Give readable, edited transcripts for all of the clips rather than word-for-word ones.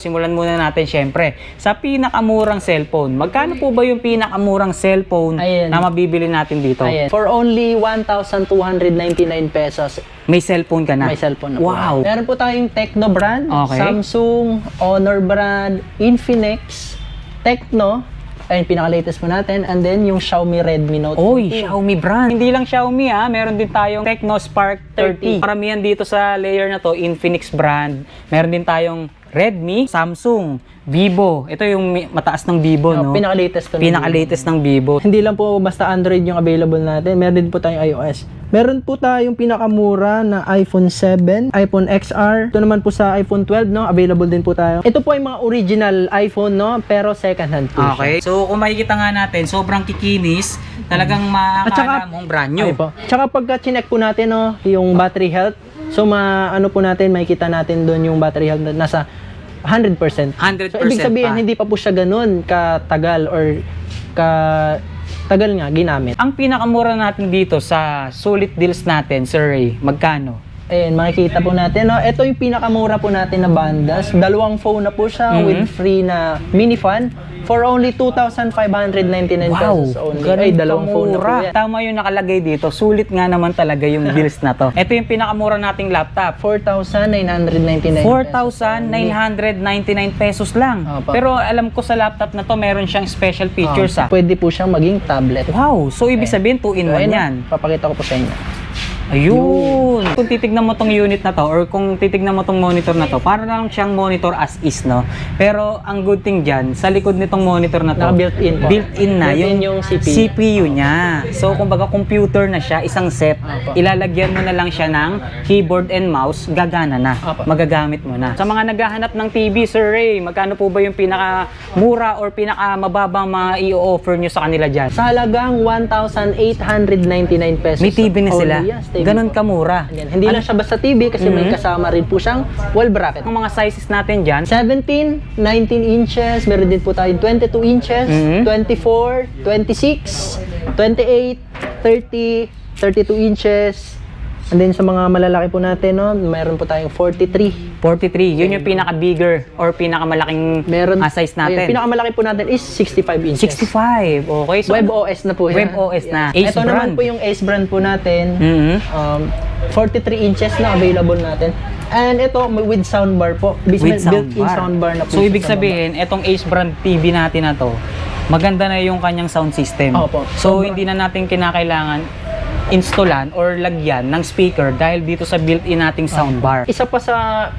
Simulan muna natin syempre sa pinakamurang cellphone. Magkano po ba yung pinakamurang cellphone na mabibili natin dito? Ayan. For only 1,299 pesos. May cellphone ka na? May cellphone na po. Wow! Meron po tayong Tecno brand, Samsung, Honor brand, Infinix, Tecno, ayun, pinaka-latest po natin. And then, yung Xiaomi Redmi Note 2. Xiaomi brand. Hindi lang Xiaomi meron din tayong Tecno Spark 30. Karamihan dito sa layer na to, Infinix brand. Meron din tayong Redmi, Samsung, Vivo. Ito yung mataas ng Vivo, no? Pinaka-latest to. Pinaka-latest ng Vivo. Hindi lang po basta Android yung available natin. Meron din po tayong iOS. Meron po tayong pinakamura na iPhone 7, iPhone XR. Ito naman po sa iPhone 12, no? Available din po tayo. Ito po ay mga original iPhone, no? Pero second hand po siya. So, kung makikita nga natin, sobrang kikinis. Talagang makakala mong brand new. Tsaka pagka chinek po natin, no? Yung battery health. So, ano po natin, makikita natin doon yung battery health na nasa 100%. 100% So, ibig sabihin, hindi pa po siya ganun katagal or tagal nga ginamit. Ang pinakamura natin dito sa sulit deals natin, Sir Ray, magkano? Ayun, makikita po natin, no? Ito yung pinakamura po natin na bundles. Dalawang phone na po siya with free na mini fan for only 2,599 pesos only. Ay, dalawang phone na po yan. Tama yung nakalagay dito. Sulit nga naman talaga yung deals na to. Ito yung pinakamura nating laptop. 4,999 4,999 pesos lang. Pero alam ko sa laptop na to, meron siyang special features. Pwede po siyang maging tablet. Wow! So, ibig sabihin, 2-in-1 yan. Papakita ko po sa inyo. Ayun! Kung titignan mo tong unit na to or kung titignan mo tong monitor na to, para lang siyang monitor as is, no? Pero ang good thing dyan, sa likod nitong monitor na to, built-in po. Built-in na yung CPU niya. So, kumbaga computer na siya, isang set. Ilalagyan mo na lang siya ng keyboard and mouse, gagana na. Magagamit mo na. Sa mga naghahanap ng TV, Sir Ray, magkano po ba yung pinakamura or pinakamababang ma-i-offer nyo sa kanila dyan? Sa halagang 1,899 pesos. May TV na sila. Ganon kamura. Hindi lang siya basta TV kasi may kasama rin po siyang wall bracket. Ang mga sizes natin dyan, 17, 19 inches, meron din po tayo 22 inches, 24, 26, 28, 30, 32 inches. And then sa mga malalaki po natin, no, meron po tayong 43. 43, yun yung pinaka-bigger or pinakamalaking size natin. Ayun, pinakamalaki po natin is 65 inches. 65, okay. So, WebOS na po yan. WebOS na. Ace Ito brand. naman po yung Ace brand po natin. 43 inches na available natin. And ito, with soundbar po. With built-in soundbar na po. So, ibig sabihin, itong Ace brand TV natin na to, maganda na yung kanyang sound system. So, hindi na natin kinakailangan installan or lagyan ng speaker dahil dito sa built-in nating soundbar. Isa pa sa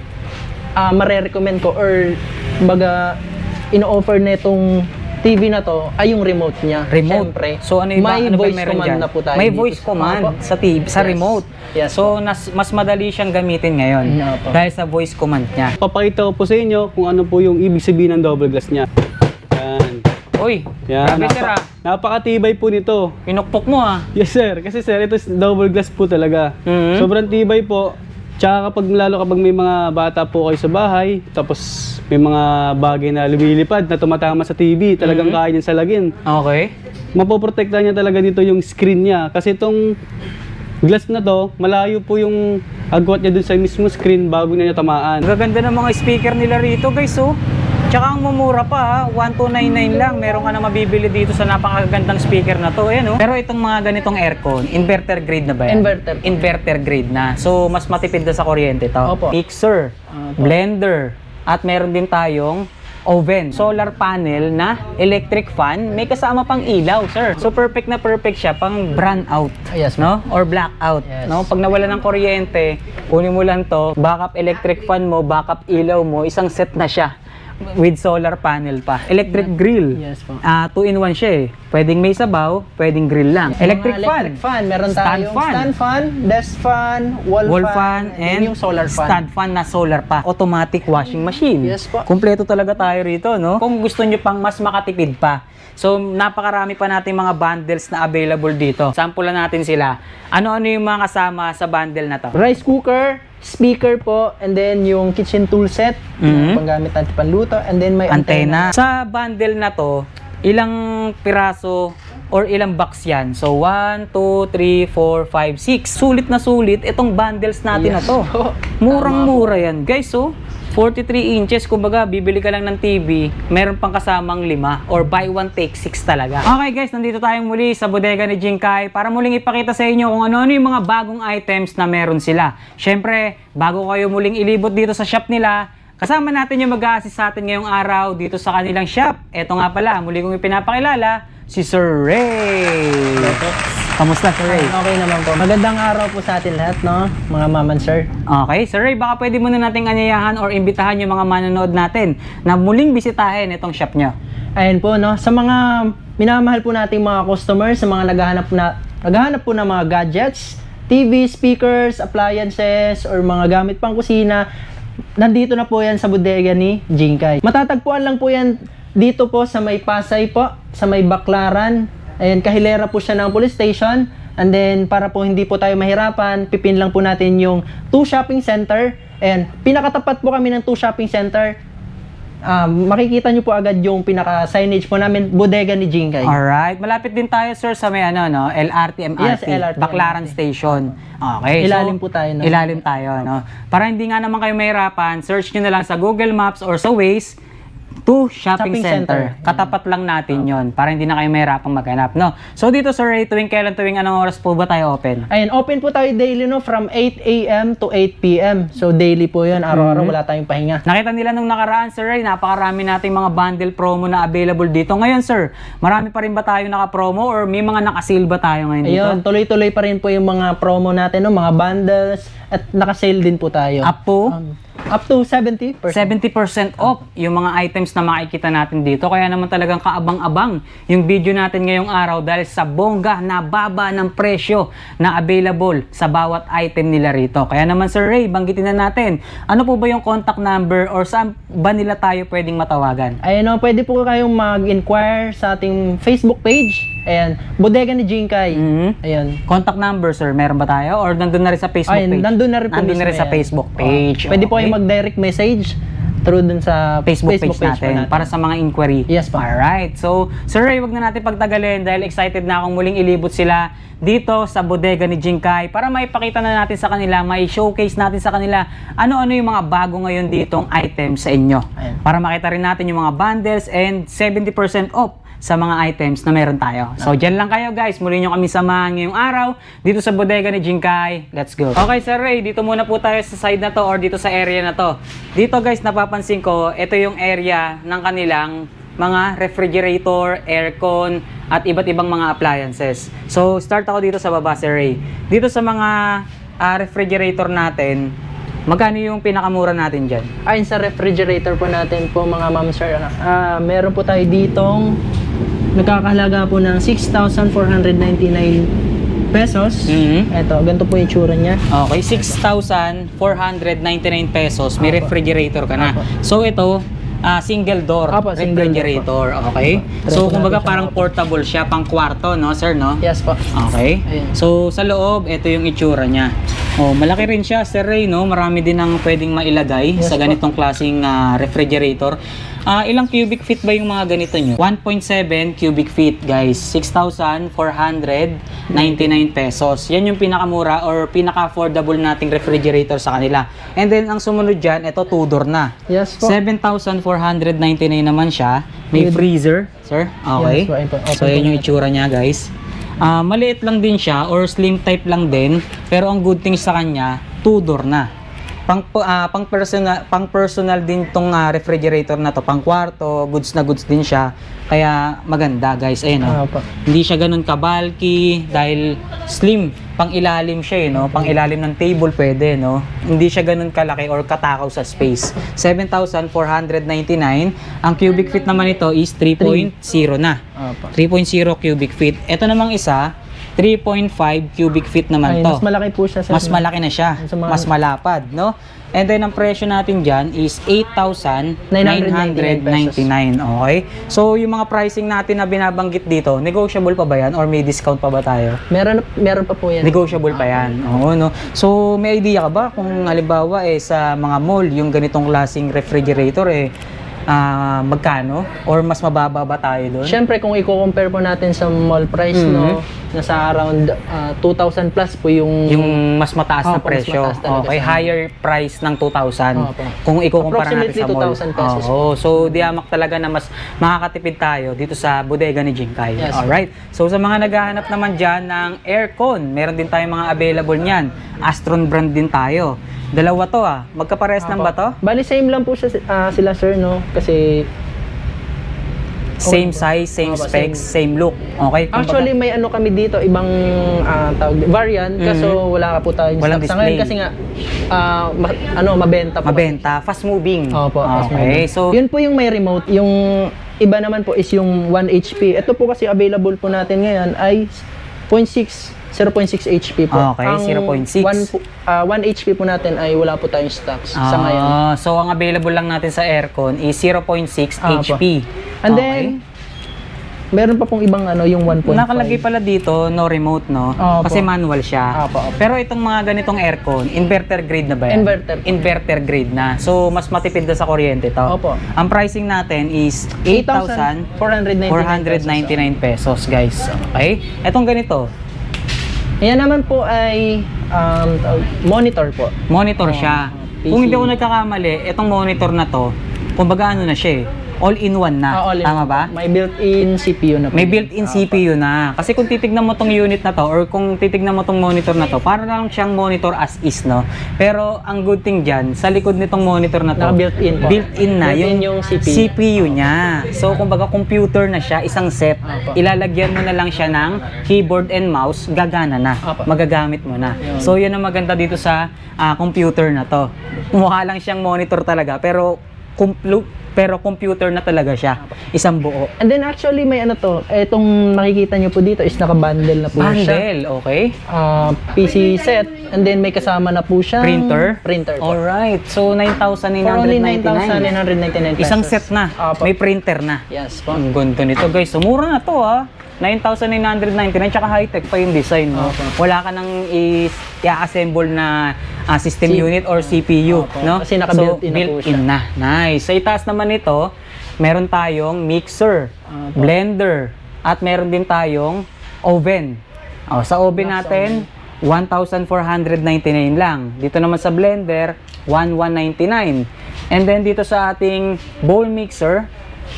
mare-recommend ko or baga ino-offer na itong TV na to ay yung remote niya. Syempre. So ano may voice command na po tayo. May voice command sa TV, sa remote. So mas madali siyang gamitin ngayon dahil sa voice command niya. Papakita ko po sa inyo kung ano po yung ibig sabihin ng double glass niya. Yan. Uy, grabe sir napakatibay po nito. Pinukpok mo Yes sir, kasi sir ito double glass po talaga. Sobrang tibay po. Tsaka lalo kapag may mga bata po kayo sa bahay, tapos may mga bagay na lumilipad na tumatama sa TV, talagang kaya niyan salagin. Okay. Mapoprotektahan niya talaga dito yung screen niya. Kasi itong glass na to, malayo po yung agwat niya dun sa mismo screen bago niya tamaan. Gaganda ng mga speaker nila rito, guys, Tsaka ang mumura pa 1,299 lang. Meron ka na mabibili dito sa napakagandang speaker na to. Pero itong mga ganitong aircon, inverter grade na ba yan? Inverter grade na. So, mas matipid na sa kuryente to. Mixer, blender, at meron din tayong oven, solar panel na electric fan, may kasama pang ilaw, sir. So perfect na perfect siya pang brand out, no? Or blackout, no? Pag nawala ng kuryente, kunin mo lang to, backup electric fan mo, backup ilaw mo, isang set na siya. With solar panel pa. Electric grill. 2-in-1 siya Pwedeng may sabaw, pwedeng grill lang. Electric fan. Meron tayong stand fan, desk fan, wall fan, and yung solar fan. Stand fan na solar pa. Automatic washing machine. Kumpleto talaga tayo rito, no? Kung gusto nyo pang mas makatipid pa. So, napakarami pa nating mga bundles na available dito. Sampulan natin sila. Ano-ano yung mga kasama sa bundle na to? Rice cooker, speaker po, and then yung kitchen tool set, panggamit natin panluto, and then may antena. Sa bundle na to, ilang piraso or ilang box yan? So, 1, 2, 3, 4, 5, 6. Sulit na sulit itong bundles natin na to. Murang-mura yan, guys. 43 inches, kumbaga bibili ka lang ng TV, meron pang kasamang 5 or buy one take 6 talaga. Okay guys, nandito tayong muli sa bodega ni Jinkai para muling ipakita sa inyo kung ano-ano yung mga bagong items na meron sila. Syempre, bago kayo muling ilibot dito sa shop nila, kasama natin yung mag-a-assist sa atin ngayong araw dito sa kanilang shop. Eto nga pala, muli kong ipinapakilala, si Sir Ray. Kamusta, Sir Ray? Okay naman po. Magandang araw po sa atin lahat, no? Mga maman, sir. Okay, Sir Ray, baka pwede muna nating anyayahan or imbitahan yung mga manonood natin na muling bisitahin itong shop nyo. Ayun po, no? Sa mga minamahal po nating mga customers, sa mga naghahanap po ng mga gadgets, TV, speakers, appliances, or mga gamit pang kusina, nandito na po yan sa bodega ni Jinkai. Matatagpuan lang po yan dito po sa may Pasay po, sa may Baclaran. Ayan, kahilera po siya ng police station. And then, para po hindi po tayo mahirapan, pipin lang po natin yung 2 shopping center. Ayan, pinakatapat po kami ng 2 shopping center. Makikita nyo po agad yung pinaka-signage po namin, bodega ni Jinkai. Alright, malapit din tayo, sir, sa may LRT, MRT, Yes, LRT, Baclaran MRT. Station. Okay, Ilalim po tayo, no? Ilalim tayo, no? Para hindi nga naman kayo mahirapan, search nyo na lang sa Google Maps or sa Waze, 2 shopping center. Katapat lang natin yon para hindi na kayo mahirapang maghanap, no? So dito, Sir Ray, tuwing anong oras po ba tayo open? Ayun, open po tayo daily, no? From 8 a.m. to 8 p.m. So, daily po yun. Araw-araw wala tayong pahinga. Nakita nila nung nakaraan, Sir Ray, napakarami nating mga bundle promo na available dito. Ngayon, sir, marami pa rin ba tayo naka-promo or may mga naka-sale ba tayo ngayon dito? Ayun, tuloy-tuloy pa rin po yung mga promo natin, no? Mga bundles. At naka-sale din po tayo. Up Up to 70%. 70% off yung mga items na makikita natin dito. Kaya naman talagang kaabang-abang yung video natin ngayong araw dahil sa bongga na baba ng presyo na available sa bawat item nila rito. Kaya naman, Sir Ray, banggitin na natin, ano po ba yung contact number or saan ba nila tayo pwedeng matawagan? Ayun, no? Pwede po kayong mag-inquire sa ating Facebook page. Ayan, bodega ni Jinkai. Ayan. Contact number, sir, meron ba tayo? Or nandun na rin sa Facebook Ayun, page? nandun na rin po Nandun na rin mismo sa yan. Facebook page. Pwede po Okay. kayong mag-direct message through dun sa Facebook page po natin para sa mga inquiry. Yes, pa. Alright. So, Sir Ray, wag na natin pagtagalin dahil excited na akong muling ilibot sila dito sa bodega ni Jinkai para maipakita na natin sa kanila, mai-showcase natin sa kanila ano-ano yung mga bago ngayon ditong item sa inyo. Ayan. Para makita rin natin yung mga bundles and 70% off sa mga items na meron tayo. So, dyan lang kayo guys. Muli nyo kami samahan ngayong araw dito sa bodega ni Jinkai. Let's go. Okay, Sir Ray, dito muna po tayo sa side na to or dito sa area na to. Dito guys, napapansin ko, ito yung area ng kanilang mga refrigerator, aircon, at iba't ibang mga appliances. So, start ako dito sa baba, Sir Ray. Dito sa mga refrigerator natin, magkano yung pinakamura natin dyan? Ayun, sa refrigerator po natin po mga ma'am sir, meron po tayo ditong nagkakahalaga po ng 6,499 pesos. Ito, ganito po yung tsura niya. Okay, 6,499 pesos. May refrigerator ka na. So ito, single door Apo, single refrigerator. Okay? So kumbaga parang portable siya, pang kwarto, no, sir, no? Yes po. Okay. Ayan. So sa loob, ito yung itsura niya. Oh, malaki rin siya, Sir Ray, no? Marami din ang pwedeng mailagay Yes sa po. ganitong klaseng refrigerator. Ilang cubic feet ba yung mga ganito nyo? 1.7 cubic feet, guys. 6,499 pesos. Yan yung pinakamura or pinaka-affordable nating refrigerator sa kanila. And then, ang sumunod dyan, ito two-door na. Yes po. 7,499 naman siya. May freezer, sir. Okay. Yes po, ayun po. Open So, yan yung itsura niya, guys. Maliit lang din siya or slim type lang din. Pero ang good thing sa kanya, two-door na. Pang personal din tong refrigerator na to, pang kwarto, goods na goods din siya. Kaya maganda, guys. Ayun, oh. Opo. Hindi siya ganun ka-bulky dahil slim, pang ilalim siya, no? Pang ilalim ng table pwede, no? Hindi siya ganun kalaki or katakaw sa space. 7,499. Ang cubic feet naman ito is 3.0 na. Opo. 3.0 cubic feet. Ito namang isa, 3.5 cubic feet naman Ayun, to. mas malaki po siya sa Mas malaki na siya. Sa mga- Mas malapad, no? And then, ang presyo natin dyan is 8,999. Okay? So, yung mga pricing natin na binabanggit dito, negotiable pa ba yan? Or may discount pa ba tayo? Meron pa po yan. Negotiable pa yan. Oo, no? So, may idea ka ba kung halimbawa sa mga mall, yung ganitong klaseng refrigerator, magkano? Or mas mababa ba tayo doon? Siyempre, kung i-compare po natin sa mall price, no, nasa around 2,000 plus po yung mas mataas na Opo, mas presyo. mataas talaga Okay, sa- higher price ng 2,000. Opo. Kung ikukumpara natin Approximately sa mall. 2,000 pesos. Oo. So, diamak talaga na mas makakatipid tayo dito sa bodega ni Jinkai. Yes. Alright. So, sa mga naghahanap naman dyan ng aircon, meron din tayong mga available niyan. Astron brand din tayo. Dalawa to Magkapares lang ba to? Bali, same lang po sila, sir, no? Kasi Same size, same Opo, specs, same look. Okay? Kumbaga, actually, may ano kami dito, ibang variant, kaso wala ka po tayong Walang stock sa ngayon display. kasi nga, mabenta po. mabenta, fast moving. Opo, fast Okay. moving. So, Yun po yung may remote. Yung iba naman po is yung 1 HP. Ito po kasi available po natin ngayon ay 0.6 HP po. Okay, Ang 0.6. 1 HP po natin ay wala po tayong stocks sa ngayon. So, ang available lang natin sa aircon is 0.6 Opo. HP. And then, meron pa pong ibang yung 1.5. Nakalagay pala dito, no remote, no? Opo. Kasi manual siya. Opo. Pero itong mga ganitong aircon, inverter grade na ba yan? Inverter. Inverter grade na. So, mas matipid na sa kuryente to. Opo. Ang pricing natin is 8,499 pesos, guys. Okay? Itong ganito, Yan naman po ay monitor po. monitor siya. PC. Kung hindi ako nagkakamali, itong monitor na to, kumbaga ano na siya all-in-one na. All in Tama ba? May built-in CPU na po. May built-in CPU na. Kasi kung titignan mo tong unit na to or kung titignan mo tong monitor na to, para lang siyang monitor as is, no? Pero ang good thing dyan, sa likod nitong monitor na to, Naka-built-in po. built-in na Built-in yung yung CPU. niya. So, kumbaga computer na siya, isang set. Opo. Ilalagyan mo na lang siya ng keyboard and mouse, gagana na. Opo. Magagamit mo na. So, yan ang maganda dito sa computer na to. Mukha lang siyang monitor talaga, pero computer na talaga siya. Isang buo. And then actually may etong makikita nyo po dito is naka-bundle na po siya. Bundle, okay? PC set, and then may kasama na po siya Printer? po. Alright. So, For only 9,999. 9,999 pesos. Isang set na. Opo. May printer na. Yes po. Ang ganda nito, guys. So, mura na to, 9,999, tsaka high-tech pa yung design, no? Opo. Wala ka nang i-assemble na system Si- unit or CPU, Opo. no? Kasi naka-built-in na po built-in na. Nice. Sa itaas naman nito, meron tayong mixer, Opo. blender, at meron din tayong oven. Sa oven natin, 1,499 lang. Dito naman sa blender, 1,199. And then dito sa ating bowl mixer,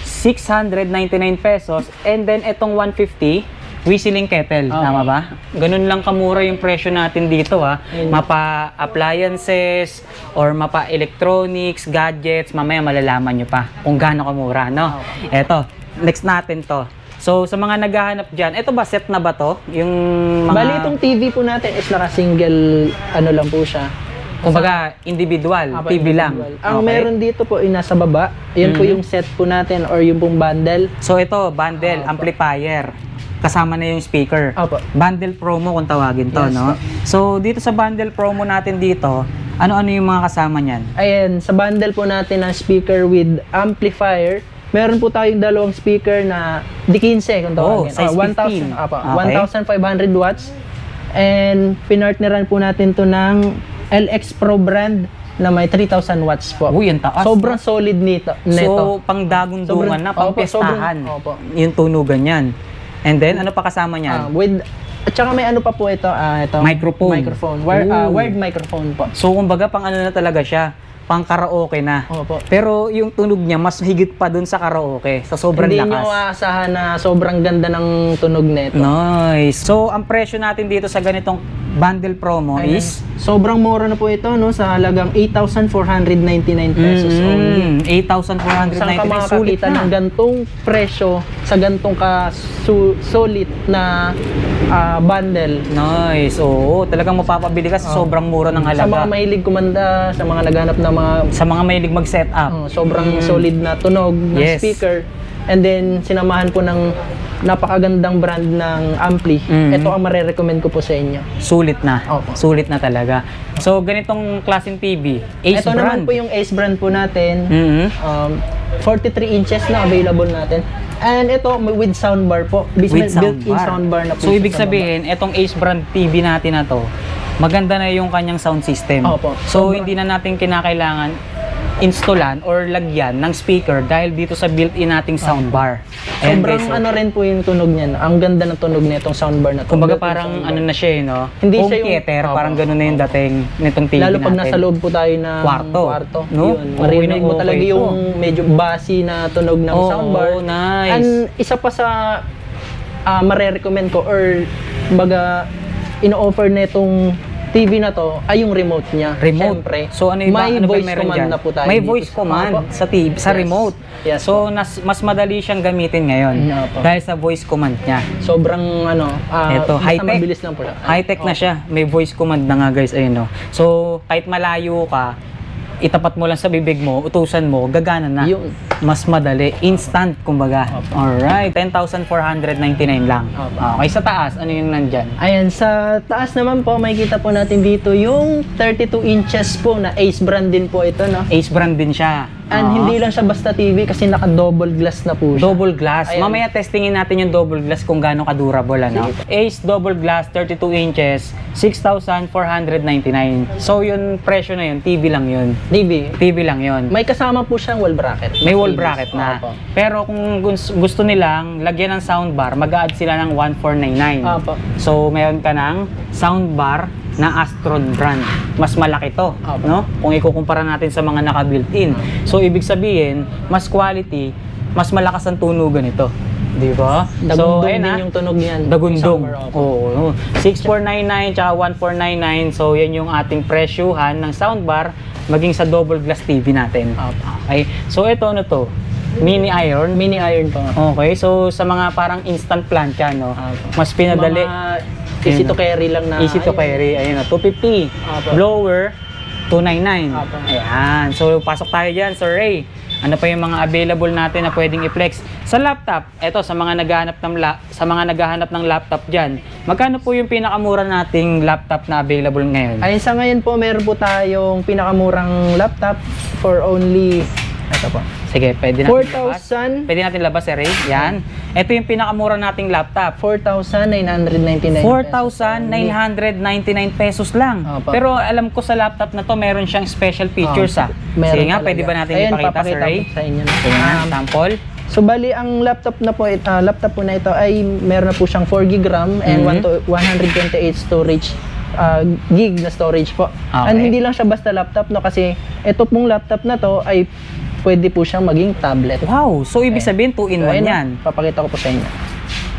699 pesos. And then itong 150, whistling kettle. Tama ba? Ganun lang kamura yung presyo natin dito, Mapa appliances or mapa electronics, gadgets, mamaya malalaman nyo pa kung gaano kamura, no? Eto, next natin to. So, sa mga naghahanap dyan, ito ba, set na ba to? Yung mga... Bali itong TV po natin is naka-single lang po siya. Kumbaga, individual, TV lang. Ang Okay. meron dito po ay nasa baba. Yan po yung set po natin or yung pong bundle. So, ito, bundle, amplifier. Kasama na yung speaker. Opo. Bundle promo kung tawagin to, Yes, no? So, dito sa bundle promo natin dito, ano-ano yung mga kasama niyan? Ayan, sa bundle po natin ng speaker with amplifier, meron po tayong dalawang speaker na D15 kung tawagin. size 15. 1,000, Okay. 1,500 watts. And pinartneran po natin to ng LX Pro brand na may 3,000 watts po. Uy, ang taas. Sobrang solid nito. So, pang dagundungan na, pang Opo, piyestahan. opo. Yung tunugan yan. And then, ano pa kasama niyan? At saka may ano pa po ito, Microphone. Ooh. Wired microphone po. So, kumbaga, pang ano na talaga siya, pang karaoke na. Opo. Pero yung tunog niya, mas higit pa dun sa karaoke. Sa sobrang Hindi lakas. nyo aasahan na sobrang ganda ng tunog nito. Nice. So, ang presyo natin dito sa ganitong bundle promo is Sobrang mura na po ito, no? Sa halagang 8,499 pesos only. 8,499. Saan ka Sulit makakita na. ng gantong presyo sa gantong solid na bundle? Nice. Oo, talagang mapapabili ka sa sobrang mura ng Sa mga halaga. mahilig kumanda, sa mga naghanap na mga Sa mga mahilig mag-set up. sobrang solid na tunog ng Yes. speaker. And then, sinamahan po ng napakagandang brand ng ampli. Ito ang marerecommend ko po sa inyo. Sulit na. Opo. Sulit na talaga. So, ganitong klaseng TV. Ace Ito brand. naman po yung Ace brand po natin. Mhm. 43 inches na available natin. And ito, with soundbar po. With Built-in soundbar. soundbar na po. So, siya ibig sa baba. sabihin, etong Ace brand TV natin na to, maganda na yung kanyang sound system. Opo. So, Sobrang- hindi na natin kinakailangan installan or lagyan ng speaker dahil dito sa built-in nating soundbar. Ayan, Sobrang guys, so, ano rin po yung tunog niyan. Ang ganda ng tunog nitong soundbar na to. kumbaga Built-in parang soundbar. ano na siya, no? Hindi Home siya yung- theater, Opo. parang ganun na yung dating nitong TV Lalo pag natin. nasa loob po tayo ng Kwarto, no? Yun, Okay maririnig na mo talaga okay yung medyo bassy na tunog ng Oo, soundbar. nice. And isa pa sa mare-recommend ko or baga ino-offer na itong TV na to ay yung remote niya. Remote. Siyempre, So ano iba? may Ano ba voice meron command dyan? na po tayo. May dito voice command Opo. sa TV, sa Yes. remote. Yes So mas madali siyang gamitin ngayon Opo. dahil sa voice command niya. Sobrang ano, Ito, basta high-tech. mabilis lang po siya. High-tech na siya. May voice command na nga guys, ayun no. So kahit malayo ka, itapat mo lang sa bibig mo, utusan mo, gagana na. Yun. Mas madali, instant kumbaga. Alright, 10,499 lang. Opo. Okay, sa taas, ano yung nandyan? Ayan, sa taas naman po, makikita po natin dito yung 32 inches po na Ace brand din po ito, no? Ace brand din siya. And Oo. hindi lang siya basta TV kasi naka-double glass na po siya. Double glass. Ayan. Mamaya testingin natin yung double glass kung gaano ka-durable, ano? Ace double glass, 32 inches, 6,499. So, yun, presyo na yun, TV lang yun. TV lang yun. May kasama po siyang wall bracket. May wall TV. bracket na. Opo. Pero kung gusto nilang lagyan ng soundbar, mag-a-add sila ng 1,499. Opo. So, meron ka ng soundbar na Astron brand. Mas malaki to, Opo. no? Kung ikukumpara natin sa mga naka-built-in. So, ibig sabihin, mas quality, mas malakas ang tunugan ito. Di ba? Dagundong ayun din yung tunog niyan. Dagundong. Soundbar, opo. Oo. 6,499 tsaka 1,499. So, yan yung ating presyuhan ng soundbar maging sa double glass TV natin. Opo. Okay. So, ito ano to? Mini iron. Mini iron po. Okay. So, sa mga parang instant plancha, no? Opo. Mas pinadali. Mga easy to carry lang na. Easy to carry. Ayun na, 250. Opo. Blower, 299. Opo. Ayan. So, pasok tayo dyan, Sir Ray. Ano pa yung mga available natin na pwedeng i-flex? Sa laptop, eto, sa mga naghahanap ng laptop dyan, magkano po yung pinakamura nating laptop na available ngayon? Ayun, sa ngayon po, meron po tayong pinakamurang laptop for only, ito po, Sige, pwede natin labas. 4,000. Pwede natin labas, Sir Ray. Yan. Ito yung pinakamura nating laptop. 4,999 4,999 pesos lang. Opo. Pero alam ko sa laptop na to, meron siyang special features ah. Meron Sige nga, talaga. pwede ba natin Ayan, ipakita, Sir papakita Ray? ko sa inyo. Ayan, sample. So bali ang laptop na po laptop po na ito ay meron na po siyang 4 GB RAM and 128 storage gig na storage po. Okay. And hindi lang siya basta laptop no kasi ito pong laptop na to ay pwede po siyang maging tablet. Wow, so ibig sabihin 2-in-1 Ayun, yan. Papakita ko po sa inyo.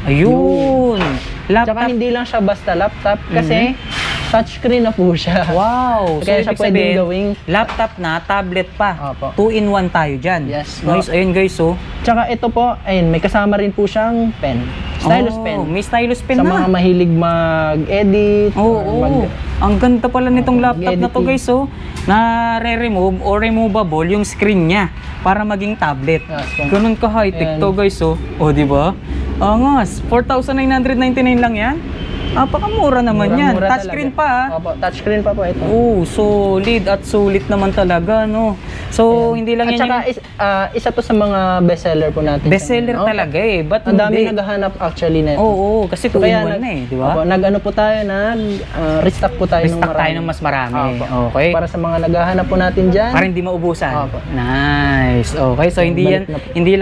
Ayun. Tsaka Laptop. hindi lang siya basta laptop kasi touchscreen na po siya. Wow. So Kaya siya ibig pwedeng sabihin, gawing laptop na, tablet pa. Opo. 2-in-1 tayo dyan. Yes. Nice. Ayun guys, so. Tsaka ito po, ayun, may kasama rin po siyang pen. Stylus Oh, pen. may stylus pen Sa na. mga mahilig mag-edit. Oo, or ang ganda pala nitong laptop na to editing. guys, oh. Na-re-remove or removable yung screen niya para maging tablet. Yes, po. Ganun ka high-tech And- to guys, oh. Oh, di ba? Angas, 4,999 lang yan. Pakamura naman yan. Murang-mura Touchscreen talaga. pa, ah. Opo, touchscreen pa po ito. Oh, solid at sulit naman talaga, no? So, hindi lang At yan saka isa to sa mga bestseller po natin. bestseller Opo. talaga eh. Ba't Ang dami hindi? naghahanap actually na ito. Oo, kasi So, kaya 2-in-1 na eh, di ba? Opo, nag-ano po tayo na restock po tayo ng Restock marami. tayo ng mas marami. Opo. Okay. Para sa mga naghahanap po natin dyan. Para hindi maubusan. Opo. Nice. Okay, so hindi Balik yan na po. hindi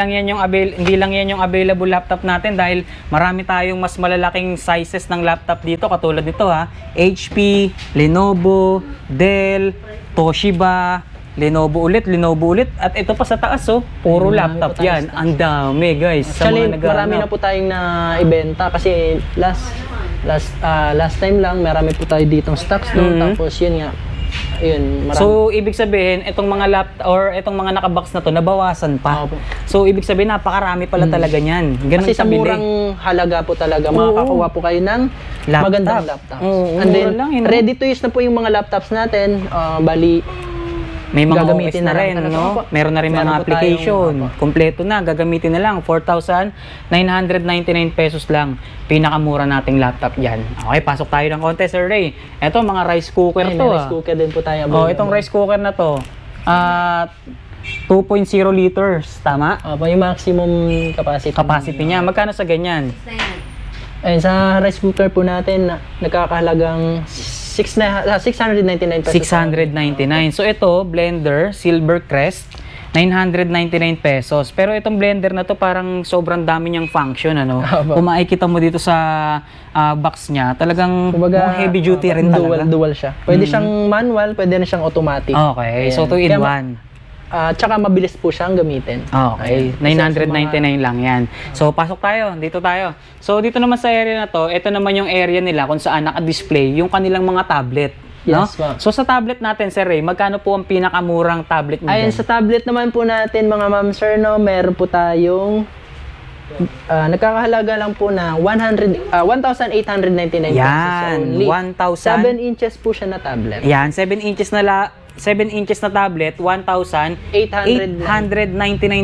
lang yan yung available laptop natin dahil marami tayong mas malalaking sizes ng laptop dito katulad nito ha. HP, Lenovo, Dell, Toshiba, Lenovo ulit at ito pa sa taas oh, puro Ayun, laptop marami pa tayo yan. Ang dami guys. Sa Actually, mga naghahanap. marami na po tayong na-ibenta kasi last time lang marami po tayo ditong stocks doon. Tapos yun nga, yun, marami. So, ibig sabihin, itong mga laptop or itong mga nakabox na to, nabawasan pa. Opo. So, ibig sabihin, napakarami pala talaga niyan. Ganun Kasi sa kabili. murang halaga po talaga, Oo. makakakuha po kayo ng Laptop. magandang laptop. Oo, And then, mura lang yun, no? ready to use na po yung mga laptops natin. Bali, May mga gagamitin OS na na lang rin, talaga. no? Opo. Meron na rin Meron mga po application. tayong- Kompleto na, gagamitin na lang. 4,999 pesos lang. Pinakamura nating laptop dyan. Okay, pasok tayo ng konti, Sir Ray. Ito, mga rice cooker ay, to. may rice cooker din po tayo. Oh, itong rice cooker na to, 2.0 liters, tama? Opo, yung maximum capacity. Capacity niya. Magkano sa ganyan? Ayun, sa rice cooker po natin, nagkakahalagang 699 pesos. 699. So ito, blender, Silver Crest, 999 pesos. Pero itong blender na to parang sobrang dami niyang function, ano. Kung makikita mo dito sa box niya, talagang Kumbaga, heavy duty rin talaga. Dual siya. Pwede siyang manual, pwede na siyang automatic. Okay, so 2 in 1. Tsaka mabilis po siyang gamitin. Okay, 999 lang yan. So, pasok tayo. Dito tayo. So, dito naman sa area na to, ito naman yung area nila kung saan naka-display yung kanilang mga tablet. No? Yes, ma'am. So, sa tablet natin, Sir Ray, magkano po ang pinakamurang tablet nyo Ayun, dyan? sa tablet naman po natin, mga ma'am sir, no, meron po tayong nagkakahalaga lang po na 1,899 pesos Yan, only. 1,000. 7 inches po siya na tablet. Yan, 7 inches na 7 inches na tablet, 1,899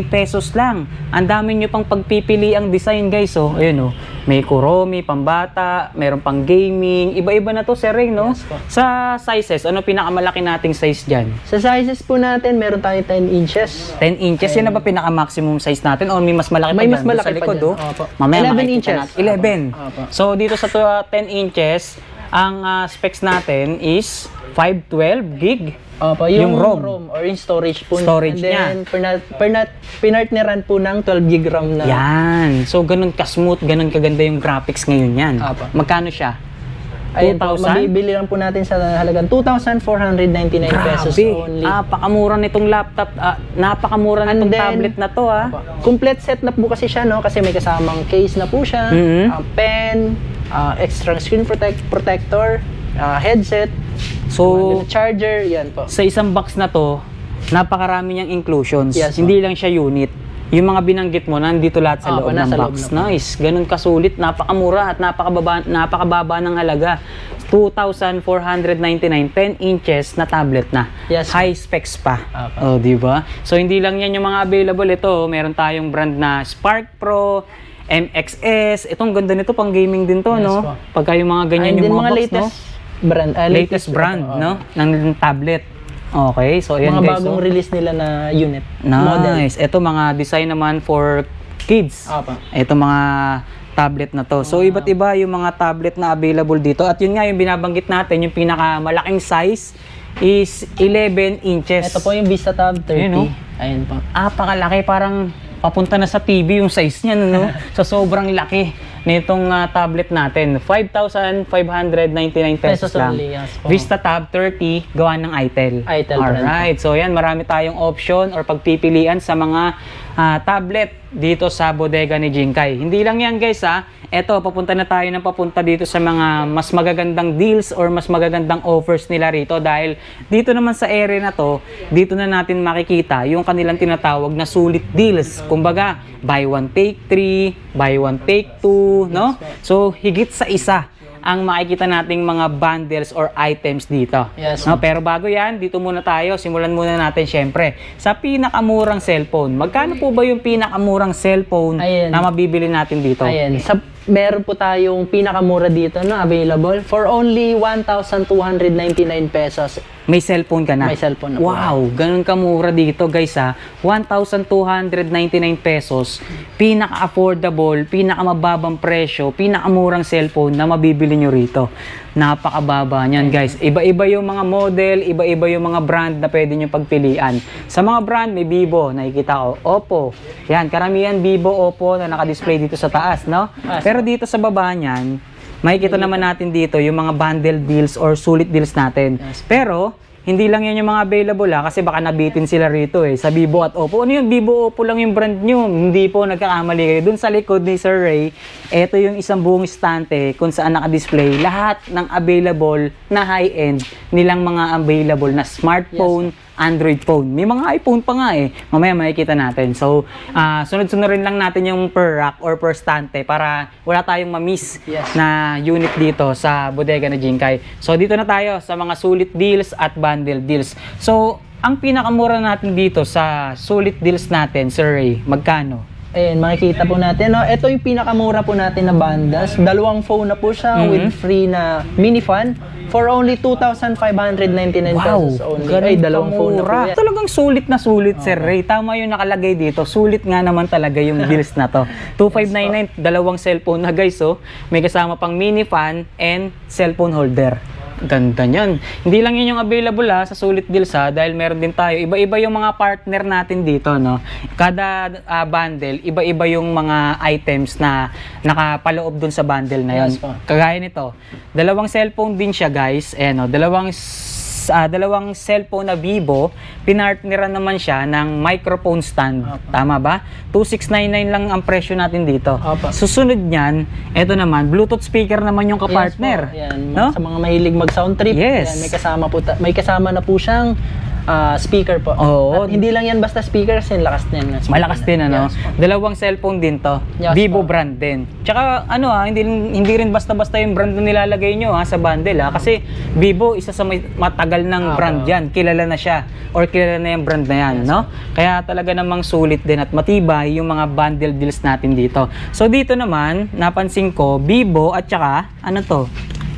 pesos lang. Ang dami nyo pang pagpipili ang design, guys. Oh, ayun oh. May Kuromi, pambata, meron pang gaming. Iba-iba na to, Sir Ray, no? Yes po. Sa sizes, ano pinakamalaki nating size dyan? Sa sizes po natin, meron tayong 10 inches. 10 inches, yan na ba pinaka-maximum size natin? O may mas malaki May pa mas dyan? malaki Sa likod, pa dyan. oh. Opo. Mamaya 11 makikita inches. natin. 11. Opo. So, dito sa 10 inches, ang specs natin is 512 gig. Opo, Yung yung ROM. ROM or yung storage po. Storage And then, pinartneran po ng 12 gig RAM na. Yan. So, ganun ka-smooth, ganun kaganda yung graphics ngayon yan. Apo. Magkano siya? Ayun po, 2,000? mabibili lang po natin sa halagang 2,499 pesos Grabe. only. Napakamura nitong laptop, napakamura And nitong then, tablet na to, ah. Complete set na po kasi siya, no? Kasi may kasamang case na po siya, Mhm. pen, extra screen protector, headset, So, charger, yan po. sa isang box na to, napakarami niyang inclusions. Yes, Hindi lang siya unit. Yung mga binanggit mo, nandito lahat sa loob ng nasa loob box. na po. Nice. Ganun kasulit, napakamura at napakababa ng halaga. 2,499, 10 inches na tablet na. Yes, High specs pa. Apo. Oh, di ba? So, hindi lang yan yung mga available. Ito, meron tayong brand na Spark Pro, MXS. Itong ganda nito, pang gaming din to, Yes, no? po. Pagka yung mga ganyan And yung then mga box, latest no? brand. Latest brand, no? Ng tablet. Okay, so ayan Mga guys. bagong So, release nila na unit. Model. nice. Ito mga design naman for kids. Apa. Ito mga tablet na to. So iba't iba yung mga tablet na available dito. At yun nga yung binabanggit natin, yung pinakamalaking size is 11 inches. Ito po yung Vista Tab 30. Ayun, no? Ayun po. Pakalaki, parang papunta na sa TV yung size niya, no? So sobrang laki nitong tablet natin. 5,599 pesos Pesos lang. only, yes po. Vista Tab 30, gawa ng ITEL. ITEL brand Alright, so yan, marami tayong option or pagpipilian sa mga tablet dito sa bodega ni Jinkai. Hindi lang yan guys eto, papunta na tayo ng papunta dito sa mga mas magagandang deals or mas magagandang offers nila rito dahil dito naman sa area na to, dito na natin makikita yung kanilang tinatawag na sulit deals. Kumbaga, buy one take 3, buy one take 2, no? So, higit sa isa ang makikita nating mga bundles or items dito. Yes, No, pero bago yan, dito muna tayo. Simulan muna natin syempre sa pinakamurang cellphone. Magkano po ba yung pinakamurang cellphone Ayan. na mabibili natin dito? Ayan. Meron po tayong pinakamura dito na available for only 1,299 pesos. May cellphone ka na? May cellphone na po. Wow, ganun kamura dito guys 1,299 pesos. Pinaka-affordable, pinakamababang presyo, pinakamurang cellphone na mabibili nyo rito. Napakababa niyan guys. Iba-iba yung mga model, iba-iba yung mga brand na pwede nyo pagpilian. Sa mga brand, may Vivo, nakikita ko. Oppo. Yan, karamihan Vivo, Oppo na naka-display dito sa taas, no? Pero dito sa baba niyan, makikita naman natin dito yung mga bundle deals or sulit deals natin. Pero, hindi lang yan yung mga available kasi baka nabitin sila rito sa Vivo at Oppo. Ano yun? Vivo, Oppo lang yung brand nyo. Hindi po, nagkakamali kayo. Dun sa likod ni Sir Ray, ito yung isang buong estante kung saan naka-display lahat ng available na high-end nilang mga available na smartphone, Android phone. May mga iPhone pa nga Mamaya makikita natin. So, sunod-sunod rin lang natin yung per rack or per stante para wala tayong ma-miss na unit dito sa bodega na Jinkai. So, dito na tayo sa mga sulit deals at bundle deals. So, ang pinakamura natin dito sa sulit deals natin, Sir Ray, magkano? Ayan, makikita po natin. No? Ito yung pinakamura po natin na bundles. Dalawang phone na po siya with free na mini fan for only 2,599 pesos only. Ay, dalawang phone na po yan. Talagang sulit na sulit, Sir Ray. Tama yung nakalagay dito. Sulit nga naman talaga yung deals na to. 2,599, dalawang cellphone na guys. May kasama pang mini fan and cellphone holder. Ganda niyan. Hindi lang yun yung available sa Sulit Deals dahil meron din tayo. Iba-iba yung mga partner natin dito, no? Kada bundle, iba-iba yung mga items na nakapaloob dun sa bundle na yun. Yes, po. Kagaya nito, dalawang cellphone din siya, guys. Dalawang cellphone na Vivo, pinartneran naman siya ng microphone stand. Tama ba? 2,699 lang ang presyo natin dito. Opo. Susunod niyan, ito naman, Bluetooth speaker naman yung kapartner. Yes po. Yan, no? sa mga mahilig mag-sound trip, Yes. yan, may kasama na po siyang speaker po. Oo. At hindi lang yan basta speaker, kasi lakas din. Malakas din, ano? Yes po. Dalawang cellphone din to. Yes, Vivo po. brand din. Tsaka hindi rin basta-basta yung brand na nilalagay nyo sa bundle kasi Vivo isa sa matagal ng brand yan. Kilala na siya or kilala na yung brand na yan, no? Kaya talaga namang sulit din at matibay yung mga bundle deals natin dito. So dito naman, napansin ko, Vivo at tsaka, ano to?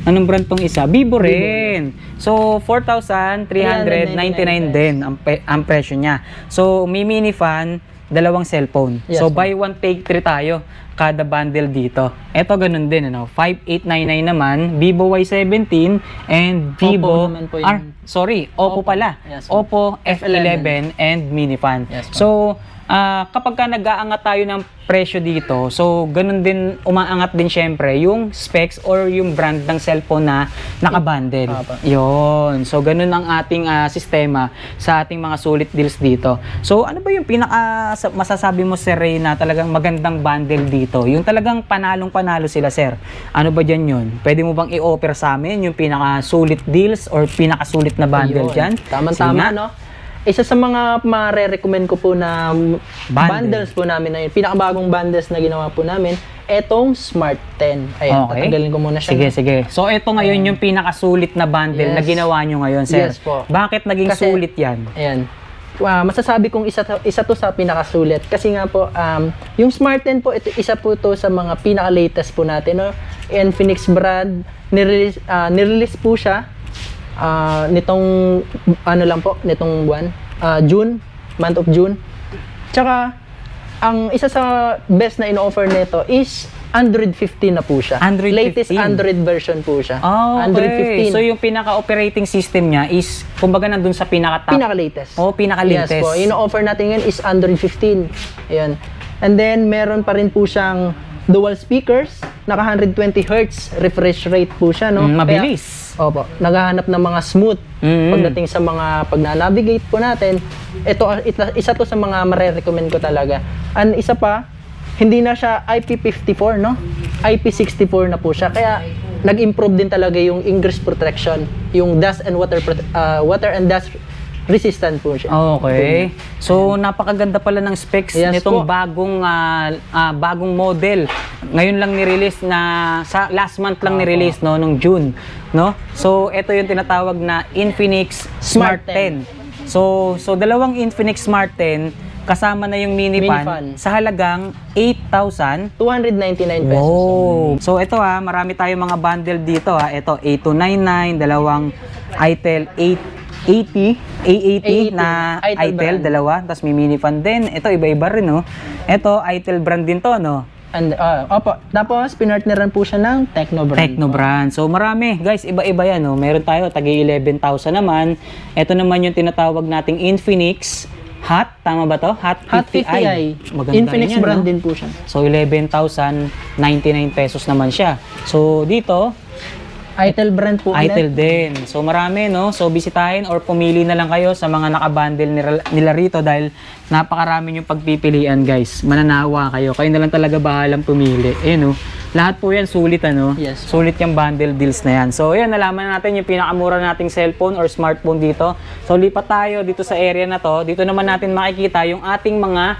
Anong brand tong isa? Vivo rin. So, 4,399 din ang presyo niya. So, may mini fan, dalawang cellphone. Yes, so, buy one, take 3 tayo kada bundle dito. Ito ganun din, 5,899 naman, Vivo Y17 and Vivo naman po yun. Oppo pala. Yes, po. Oppo F11 and mini fan. Yes, po. So, kapag ka nag-aangat tayo ng presyo dito, so ganun din, umaangat din syempre yung specs or yung brand ng cellphone na nakabundle. Yun. So ganun ang ating sistema sa ating mga sulit deals dito. So ano ba yung masasabi mo, Sir Ray, na talagang magandang bundle dito? Yung talagang panalong-panalo sila, Sir. Ano ba dyan yun? Pwede mo bang i-offer sa amin yung pinaka-sulit deals or pinaka-sulit na bundle dyan? Tama-tama, no? Isa sa mga mare-recommend ko po na bundles po namin na yun, pinakabagong bundles na ginawa po namin, etong Smart 10. Ayan, tatanggalin ko muna siya. Sige. So, ito ngayon yung pinakasulit na bundle na ginawa nyo ngayon, Sir. Yes po. Bakit naging Kasi, sulit yan? Ayan. Masasabi kong isa to sa pinakasulit. Kasi nga po, yung Smart 10 po, ito, isa po to sa mga pinaka-latest po natin. No? Infinix brand, nirelease po siya nitong nitong buwan, month of June. Tsaka ang isa sa best na in-offer nito is Android 15 na po siya. Android 15? Latest Android version po siya. Oh, okay. Android 15. So yung pinaka-operating system niya is kumbaga nandun sa pinaka-top. Pinaka-latest. Oh, pinaka-latest. Yes po. In-offer natin ngayon is Android 15. Ayan. And then meron pa rin po siyang dual speakers, naka 120 Hz refresh rate po siya, no? Mabilis. Opo, naghahanap ng mga smooth pagdating sa mga pag na-navigate po natin. Isa to sa mga mare-recommend ko talaga. And isa pa, hindi na siya IP54, no? IP64 na po siya. Kaya nag-improve din talaga yung ingress protection, yung dust and water and dust resistant po siya. Okay. So napakaganda pala ng specs nitong bagong model. Ngayon lang ni-release sa last month lang ni-release nung June, no? So ito yung tinatawag na Infinix Smart 10. So dalawang Infinix Smart 10 kasama na yung mini fan sa halagang 8,299 pesos. Wow. So ito marami tayong mga bundle dito Ito A299, dalawang Itel A80 na Itel, dalawa. Tapos may mini fan din. Ito, iba-iba rin, no? Ito, Itel brand din to, no? And, opo. Tapos, pinartneran po siya ng Tecno brand. Tecno brand. So, marami. Guys, iba-iba yan, no? Meron tayo, tagi 11,000 naman. Ito naman yung tinatawag nating Infinix Hot. Tama ba to? Hot 50i. Maganda Infinix yan, brand no? din po siya. So, 11,099 pesos naman siya. So, dito, Itel brand po. Itel din. So marami, no? So bisitahin or pumili na lang kayo sa mga nakabundle nila rito dahil napakarami yung pagpipilian, guys. Mananawa kayo. Kayo na lang talaga bahalang pumili. No? Lahat po yan sulit, ano? Yes. Sulit yung bundle deals na yan. So yan, nalaman natin yung pinakamura nating cellphone or smartphone dito. So lipat tayo dito sa area na to. Dito naman natin makikita yung ating mga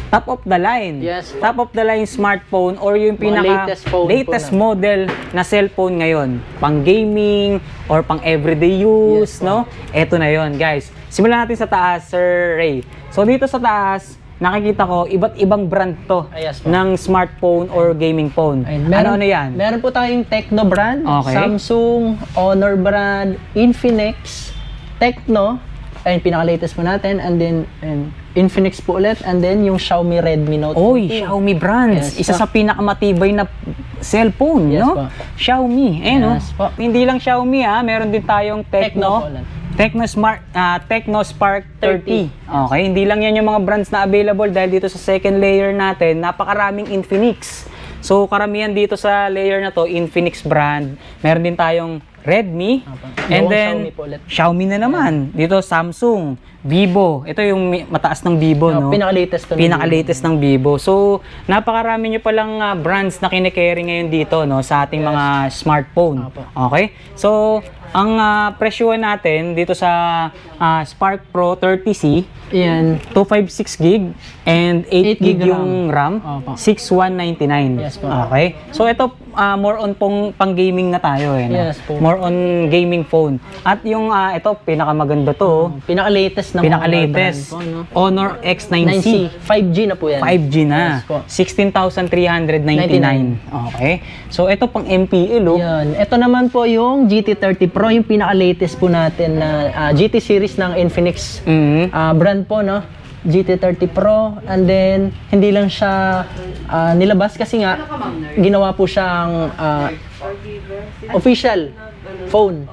top of the line. Yes. Top of the line smartphone or yung pinaka latest model na cellphone ngayon. Pang gaming or pang everyday use, no? Ito na yon, guys. Simulan natin sa taas, Sir Ray. So dito sa taas, nakikita ko iba't ibang brand to ng smartphone or gaming phone. Ano yan? Meron po tayong Tecno brand, Okay. Samsung, Honor brand, Infinix, Tecno, Ayun, pinaka-latest po natin. And then, Infinix po ulit. And then, yung Xiaomi Redmi Note 14. Oy, Xiaomi brands. Yes, Isa po. sa pinakamatibay na cellphone, Yes, no? po. Xiaomi, Yes, po. Hindi lang Xiaomi meron din tayong Tecno po Tecno. lang. Tecno Spark 30. Okay, hindi lang yan yung mga brands na available dahil dito sa second layer natin, napakaraming Infinix. So, karamihan dito sa layer na to, Infinix brand. Meron din tayong Redmi. And Yung then, Xiaomi po ulit. Xiaomi na naman. Dito, Samsung, Vivo. Ito yung mataas ng Vivo, no? Pinaka-latest to. Pinaka-latest ng Vivo. So, napakarami nyo palang brands na kine-carry ngayon dito, no, sa ating mga smartphone. Okay? So, ang presyo natin dito sa Spark Pro 30C, Yan. 256 gig and 8 gig gig yung RAM, Opo. 6199. Yes po. Okay? So ito more on pang gaming na tayo no? Yes po. More on gaming phone. At yung ito pinakamaganda to, Pinaka-latest na pinaka-latest brand po, no? Honor X9C. 9C. 5G na po yan. 5G na. Yes po. 16,399. Okay? So ito pang MPL Yan. Ito naman po yung GT30 Pro, yung pinaka-latest po natin na GT series ng Infinix brand po, no? GT30 Pro, and then hindi lang siya nilabas kasi nga ginawa po siyang official phone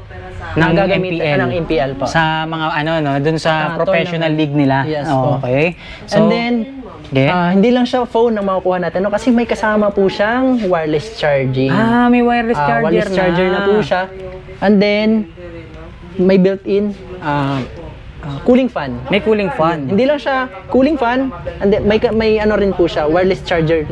na ng gagamitin MPL. ng MPL po. Sa mga dun sa professional tournament. league nila. Yes po. Okay. So, And then yeah. hindi lang siya phone na makukuha natin, no? Kasi may kasama po siyang wireless charging. May wireless charger Wireless charger na po siya. And then, may built-in cooling fan. May cooling fan. Hindi lang siya cooling fan, and then may ano rin po siya, wireless charger.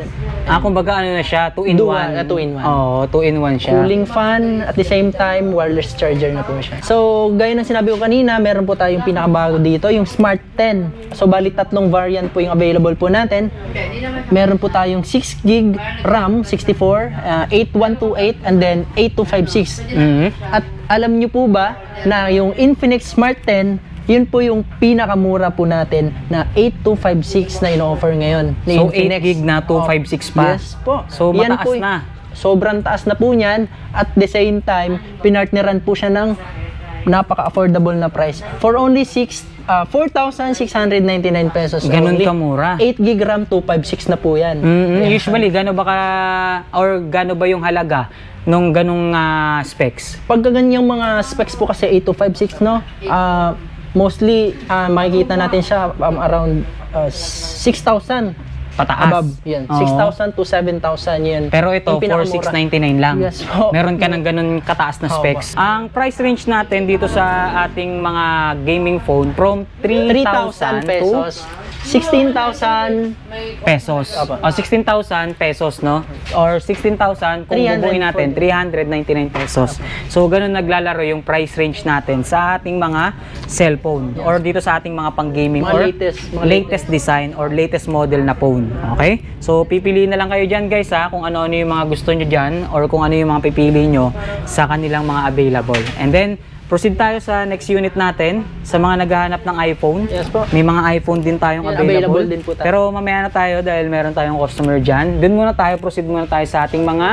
Kumbaga na siya, 2-in-1. 2-in-1. Oo, 2-in-1 siya. Cooling fan, at the same time, wireless charger na po siya. So, gaya ng sinabi ko kanina, meron po tayong pinakabago dito, yung Smart 10. So, bali tatlong variant po yung available po natin. Meron po tayong 6 gig RAM, 64, 8128, and then 8256. At alam nyo po ba na yung Infinix Smart 10, yun po yung pinakamura po natin na 8256 na in-offer ngayon ni So, Infinix. 8 gig na 256 pa. Yes po. So, Yan mataas po, na. Sobrang taas na po niyan. At the same time, pinartneran po siya ng napaka-affordable na price. For only 4,699 pesos. Ganun only. kamura. 8 gig RAM, 256 na po yan. Usually, gano ba yung halaga nung ganung specs? Pagka ganyang mga specs po kasi 8256, no? Mostly, makikita natin siya around 6,000. Pataas. Above, yan. Oo. 6,000 to 7,000 yan. Pero ito, Yung pinakamura. 4,699 lang. Yes po. Meron ka ng ganun kataas na Opo. specs. Ang price range natin dito sa ating mga gaming phone from 3,000 3,000 pesos. 16,000. pesos. Opo. 16,000 pesos, no? Or 16,000 kung bubuin natin, 399 pesos. So, ganun naglalaro yung price range natin sa ating mga cellphone or dito sa ating mga pang-gaming Mga or mga latest design or latest model na phone. Okay? So, pipiliin na lang kayo dyan, guys, kung ano-ano yung mga gusto nyo dyan or kung ano yung mga pipili nyo sa kanilang mga available. And then, proceed tayo sa next unit natin sa mga naghahanap ng iPhone. Yes po. May mga iPhone din tayong Yan, available. available din po tayo. Pero mamaya na tayo dahil meron tayong customer dyan. Doon muna tayo, proceed muna tayo sa ating mga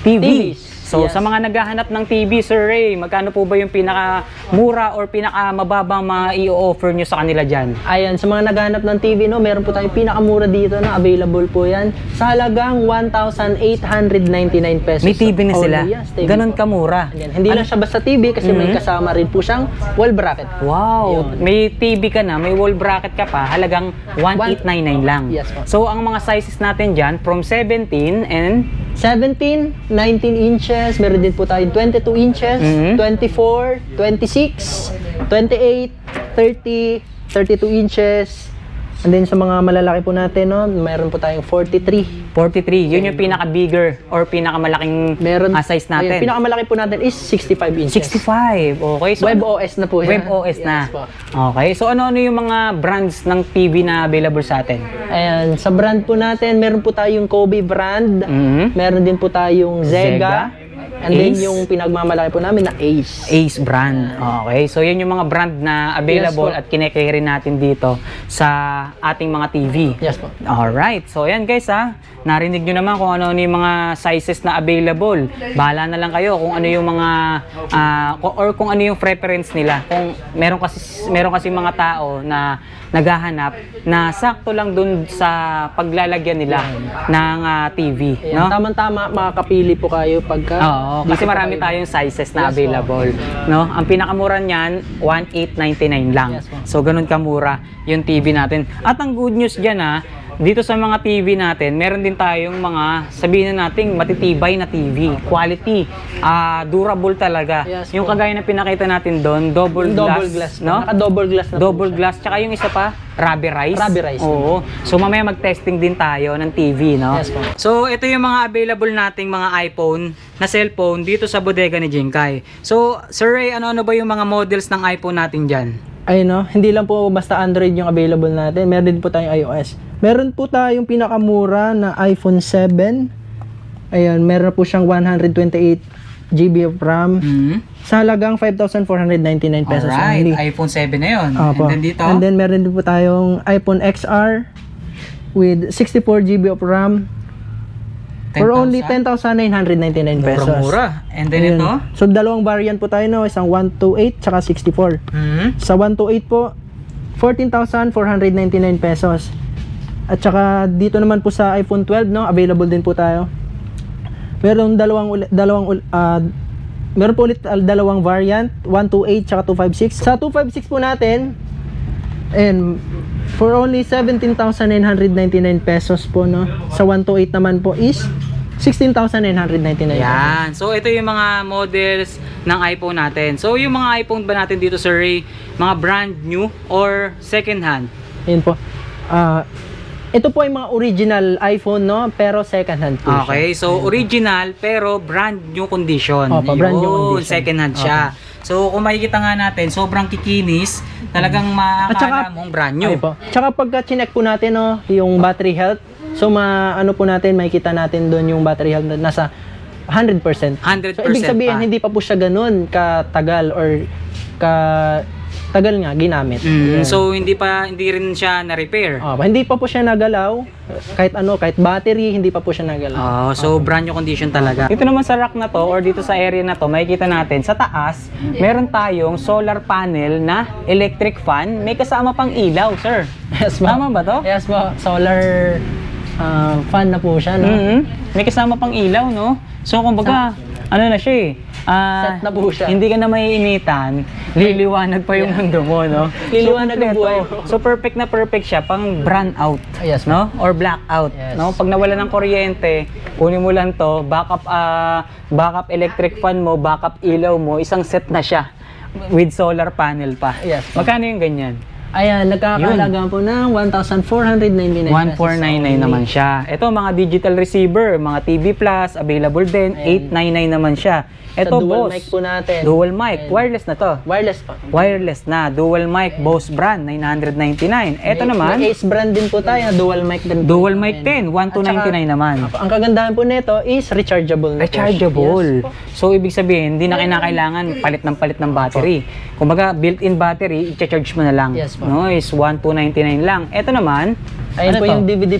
TV. TVs. So, Yes. sa mga naghahanap ng TV, Sir Ray, magkano po ba yung pinaka-mura or pinaka-mababang mga i-offer nyo sa kanila dyan? Ayan, sa mga naghahanap ng TV, no, meron po tayong pinakamura dito na available po yan sa halagang 1,899 pesos. May TV na sila? Only, yes, TV Ganon po. kamura? Ayan, hindi lang siya basta TV kasi may kasama rin po siyang wall bracket. Wow! Yun. May TV ka na, may wall bracket ka pa, halagang 1,899 lang. Yes po. So, ang mga sizes natin dyan, from 17 and 17, 19 inches, meron din po tayong 22 inches, 24, 26, 28, 30, 32 inches. And then sa mga malalaki po natin, no, meron po tayong 43. 43. Yun yung pinaka-bigger or pinaka-malaking size natin. Ayun, pinakamalaki po natin is 65 inches. 65. Okay. So, WebOS na po yan. WebOS na. Yes po. Okay. So, ano-ano yung mga brands ng TV na available sa atin? Ayan, sa brand po natin, meron po tayong Kobe brand, meron din po tayong Zega, And then Ace? yung pinagmamalaki po namin na Ace. Ace brand. Okay. So, yun yung mga brand na available Yes po. at kine-carry natin dito sa ating mga TV. Yes po. Alright. So, ayan guys ha. Narinig nyo naman kung ano yung mga sizes na available. Bahala na lang kayo kung ano yung mga or kung ano yung preference nila. Kung meron kasi mga tao na naghahanap na sakto lang dun sa paglalagyan nila ng TV, Ayan, no? Tama-tama, makakapili po kayo pagka... Oo, kasi dito po marami kayo. tayong sizes na Yes, available, no? Ang pinakamura niyan, 1,899 lang. Yes, po. So ganun kamura yung TV natin. At ang good news diyan dito sa mga TV natin, meron din tayong mga sabihin na nating matitibay na TV, quality, durable talaga. Yes, yung po. kagaya na pinakita natin doon, double glass, no? no? Naka-double glass na po Double siya. glass, tsaka yung isa pa, rubberized. Rubberized. Oo. So mamaya mag-testing din tayo ng TV, no? Yes, po. So ito yung mga available nating mga iPhone na cellphone dito sa bodega ni Jinkai. So Sir Ray, ano-ano ba yung mga models ng iPhone natin dyan? Ayun no, hindi lang po basta Android yung available natin. Meron din po tayong iOS. Meron po tayong pinakamura na iPhone 7. Ayun, meron po siyang 128 GB of RAM. Sa halagang 5,499 pesos Alright, only. iPhone 7 na yun. Opo. And then dito, And then meron din po tayong iPhone XR with 64 GB of RAM for only 10,999 pesos. mura. And then Ayun. ito, So dalawang variant po tayo no, isang 128 tsaka 64. Sa 128 po 14,499 pesos. At saka dito naman po sa iPhone 12 no, available din po tayo. Meron meron po ulit dalawang variant, 128 tsaka 256. Sa 256 po natin, and for only 17,999 pesos po no. Sa 128 naman po is 16,999. yan. So ito yung mga models ng iPhone natin. So yung mga iPhone ba natin dito, Sir Ray, mga brand new or second hand? Ayun po. Ito po ay mga original iPhone, no? Pero second hand po siya. Okay, so original pero brand new condition. Opo, brand new Yun, condition. second hand siya. So kung makikita nga natin, sobrang kikinis, talagang makakala mong brand new. Ay po. Tsaka pagka chinek po natin, no, yung battery health, so ano po natin, makikita natin doon yung battery health na nasa 100%. 100% So ibig sabihin, pa. hindi pa po siya ganun katagal or tagal nga ginamit. Ayan. So hindi rin siya na-repair. Hindi pa po siya nagalaw, kahit battery, hindi pa po siya nagalaw. So brand new condition talaga. Dito naman sa rack na to or dito sa area na to, makikita natin sa taas, meron tayong solar panel na electric fan, may kasama pang ilaw, sir. Yes po. Tama ba to? Yes po, solar fan na po siya, no? May kasama pang ilaw, no? So kumbaga, ano na siya eh. Set na po siya. Hindi ka na maiinitan, liliwanag pa yung mundo mo, no? Liliwanag ang buhay mo. So perfect na perfect siya pang brand out, Yes, no? Or blackout, Yes. no? Pag nawala ng kuryente, kunin mo lang to, backup electric fan mo, backup ilaw mo, isang set na siya with solar panel pa. Yes. Magkano yung ganyan? Ayan, nagkakalaga po ng 1,499 1,499 naman siya. Ito, mga digital receiver, mga TV Plus, available din. 899 naman siya. Ito, dual Boss. mic po natin. Dual mic. Wireless na to. Wireless pa. Wireless na. Dual mic, Boss brand, 999. Ito naman, May Ace brand din po tayo na dual mic din. po. dual mic din, 1,299 naman. Ang kagandahan po nito is rechargeable na po siya. Rechargeable. Yes po. So, ibig sabihin, hindi na kinakailangan palit ng battery. Kumbaga, built-in battery, i-charge mo na lang. Yes po. No, is 1,299 lang. Ito naman, Ayun ano po to? yung DVD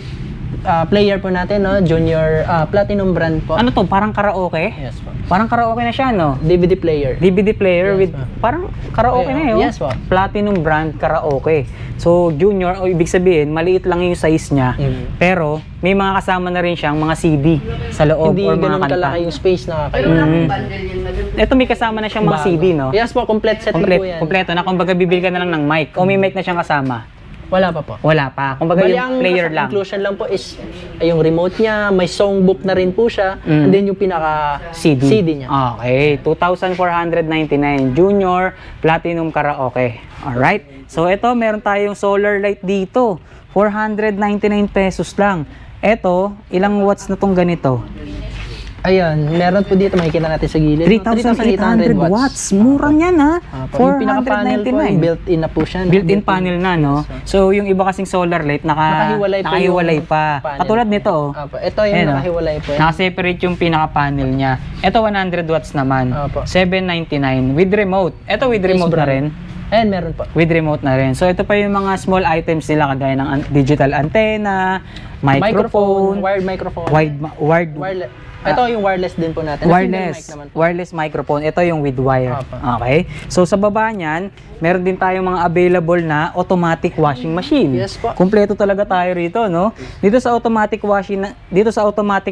player po natin, no? Junior Platinum brand po. Ano to? Parang karaoke? Yes po. Parang karaoke na siya, no? DVD player. DVD player Yes, with ma'am. parang karaoke na yun. Yes, ma'am. Platinum brand karaoke. So junior, o ibig sabihin, maliit lang yung size niya. Pero may mga kasama na rin siyang mga CD sa loob Hindi or mga ganun kanta. kalaki yung space na kayo. Ito may kasama na siyang mga CD, no? Yes po, complete set na po yan. Kompleto na. Kumbaga bibili ka na lang ng mic. O may mic na siyang kasama. Wala pa po. Wala pa. Kumbaga Bali, yung player lang. inclusion lang po is yung remote niya, may songbook na rin po siya, and then yung pinaka CD niya. Okay, 2,499 Junior Platinum Karaoke. Alright. So ito, meron tayong solar light dito. 499 pesos lang. Ito, ilang watts na tong ganito? Ayan, meron po dito, makikita natin sa gilid. 3,800 watts. Murang yan ha. Yung pinaka-panel po, 499. built-in na po siya. Built-in panel na, no? So, yung iba kasing solar light, nakahiwalay yung pa. panel. Katulad nito, oh. Ito yung Ayan, oh. nakahiwalay po. Naka-separate yung pinaka-panel niya. Ito 100 watts naman. Opo. 799 with remote. Ito with remote na rin. Ayan, meron po. With remote na rin. So, ito pa yung mga small items nila kagaya ng digital antenna, microphone, Wired microphone. wired Ito yung wireless din po natin. wireless microphone. Ito yung with wire. Opo. Okay? So, sa baba niyan, meron din tayong mga available na automatic washing machine. Yes po. Kumpleto talaga tayo rito, no? Dito sa automatic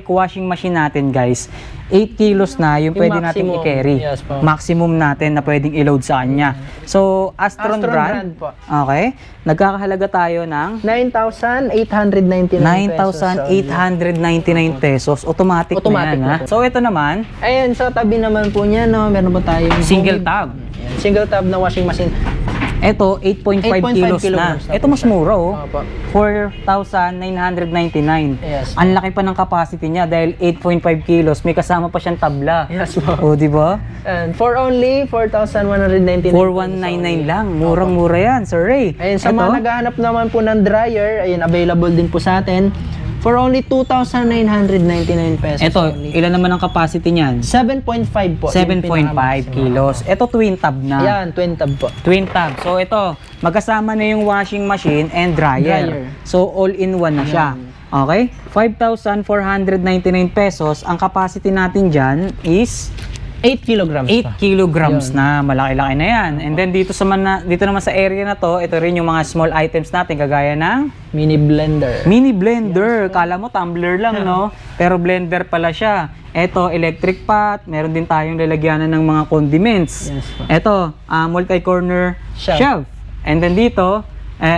washing machine natin, guys, 8 kilos na yung pwede nating maximum. i-carry. Yes po. Maximum natin na pwedeng i-load sa kanya. So, Astron brand. po. Okay? Nagkakahalaga tayo ng 9,899 9,899 pesos. Automatic na Automatic yan, na ha? po. So, ito naman, Ayan, sa tabi naman po niya, no, meron po tayong single tab. Ayan, single tab na washing machine. Ito, 8.5 kilos na. kilograms na Ito po mas siya. mura, oh. Opo. 4,999. Yes. Ang laki pa ng capacity niya dahil 8.5 kilos. May kasama pa siyang tabla. Yes po. O, di ba? And for only 4,199. 4,199 lang. Murang-mura yan, Sir Ray. Ayun, sa Ito, mga naghahanap naman po ng dryer, ayun, available din po sa atin. For only 2,999 pesos. ito, only. ilan naman ang capacity niyan? 7.5 po. 7.5 kilos. Ito, twin tab na. Yan, twin tab po. Twin tab. So ito, magkasama na yung washing machine and dryer. Dryer. So all-in-one na siya. Okay? 5,499 pesos. Ang capacity natin dyan is 8 kilograms 8 pa. kilograms na. Malaki-laki na yan. And then dito naman sa area na to, ito rin yung mga small items natin kagaya ng Mini blender. mini blender. Kala mo tumbler lang, no? Pero blender pala siya. Ito, electric pot. Meron din tayong lalagyanan ng mga condiments. Yes po. Ito, multi-corner Shelf. shelf. And then dito,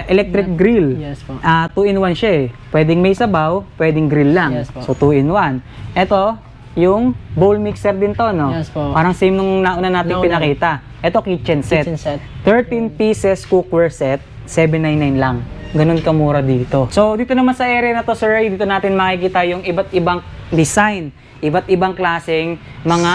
electric grill. Yes po. 2-in-1 siya eh. Pwedeng may sabaw, pwedeng grill lang. Yes po. So 2-in-1. Ito, yung bowl mixer din to, no? Yes po. Parang same nung nauna natin pinakita. Ito, kitchen set. Kitchen set. 13 pieces cookware set, 799 lang. Ganun kamura dito. So, dito naman sa area na to, Sir Ray, dito natin makikita yung iba't ibang design, iba't ibang klaseng mga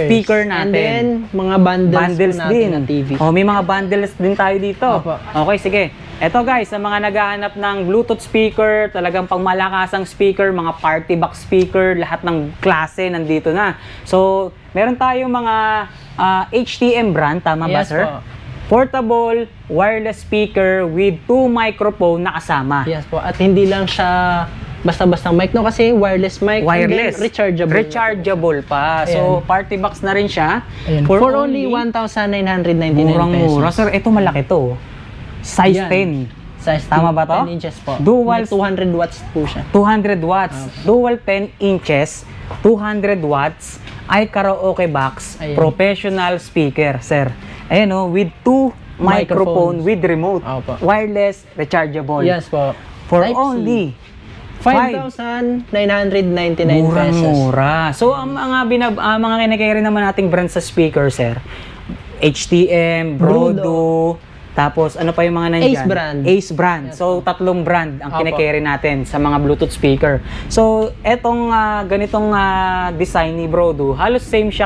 speaker natin. And then, mga bundles po natin din. ng TV. Oh, may mga bundles din tayo dito. Opo. Okay, sige. Eto guys, sa mga naghahanap ng Bluetooth speaker, talagang pangmalakasang speaker, mga party box speaker, lahat ng klase nandito na. So, meron tayong mga HTM brand, tama ba, Yes sir? po. Portable wireless speaker with 2 microphone na kasama. Yes po. At hindi lang siya basta-basta mic, no? Kasi wireless mic. Wireless. And then rechargeable. Rechargeable pa. So, party box na rin siya. Ayan. For only 1,999 murang-mura. pesos. Sir, ito malaki to. Size Yan. 10. Size Tama ba to? 10 inches po. Dual- May 200 watts po siya. 200 watts. Dual 10 inches, 200 watts, ay karaoke box, Ayan. professional speaker, sir. Ayan o, with 2 microphone Microphones. with remote. Opo. Wireless, rechargeable. Yes po. For Type C. only 5,999 pesos. mura. So, ang mga kinakarry naman nating brand sa speaker, sir, HTM, Brodo, tapos ano pa yung mga nandyan? Ace brand. Ace brand. So, tatlong brand ang Opo. kinakarry natin sa mga Bluetooth speaker. So, etong ganitong design ni Brodo, halos same siya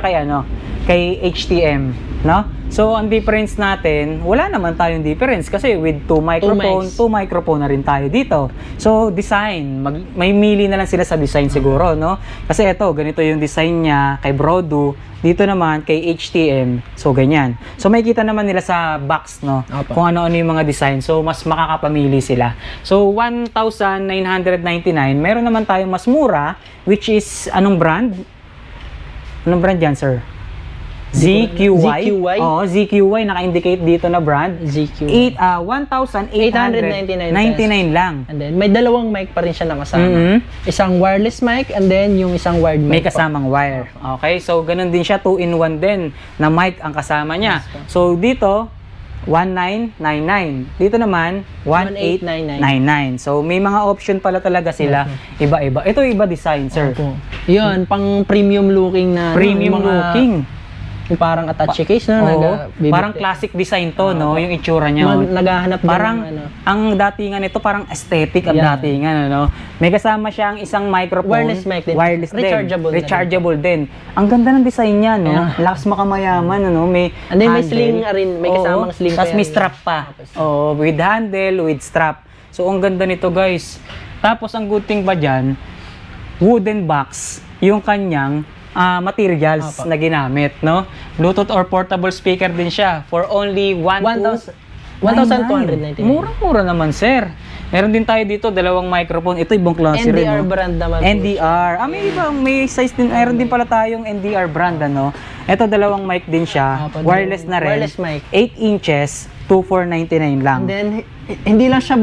kay HTM, no? So, ang difference natin, wala naman tayong difference kasi with 2 microphone, mics. 2 microphone na rin tayo dito. So, design, may mili na lang sila sa design siguro, no? Kasi ito, ganito yung design niya kay Brodo, dito naman kay HTM. So, ganyan. So, makikita naman nila sa box, no? Opo. Kung ano-ano yung mga design. So, mas makakapamili sila. So, 1,999. Meron naman tayong mas mura, which is, anong brand? Anong brand yan, sir? ZQY. ZQY? Oo, ZQY. Naka-indicate dito na brand. ZQY. 1,899 lang. And then, may dalawang mic pa rin siya nakasama. Mhm. Isang wireless mic and then yung isang wired May mic po. kasamang wire. Okay, so ganun din siya, 2-in-1 din na mic ang kasama niya. So dito, 1,999. Dito naman, 1,899. So may mga option pala talaga sila, iba-iba. Ito iba design, sir. Opo. Yun, pang premium looking na. Premium yung mga looking. Yung parang attache case, no? Oo, Bibit- parang classic design to, no? Yung itsura niya. Naghahanap din Parang, ng ano. ang datingan nito, parang aesthetic ang Yeah. datingan, ano? May kasama siyang isang microphone. Wireless mic din. Wireless din. Rechargeable na Rechargeable din. Ang ganda ng design niya, no? Yeah. Lakas makamayaman, ano? May And then may handle. sling na rin. May kasamang sling pa Tapos yan. may strap pa. Oh, with handle, with strap. So, ang ganda nito, guys. Tapos, ang good thing ba dyan, wooden box, yung kanyang materials na ginamit, no? Bluetooth or portable speaker din siya for only 1,299. Murang-mura naman, sir. Meron din tayo dito, dalawang microphone. Ito ibang klase rin, NDR no? brand naman. po. NDR. May iba, may size din. Meron din pala tayong NDR brand, ano? Ito, dalawang mic din siya. Wireless na rin. Wireless mic. 8 inches, 2,499 lang. And then, hindi lang siya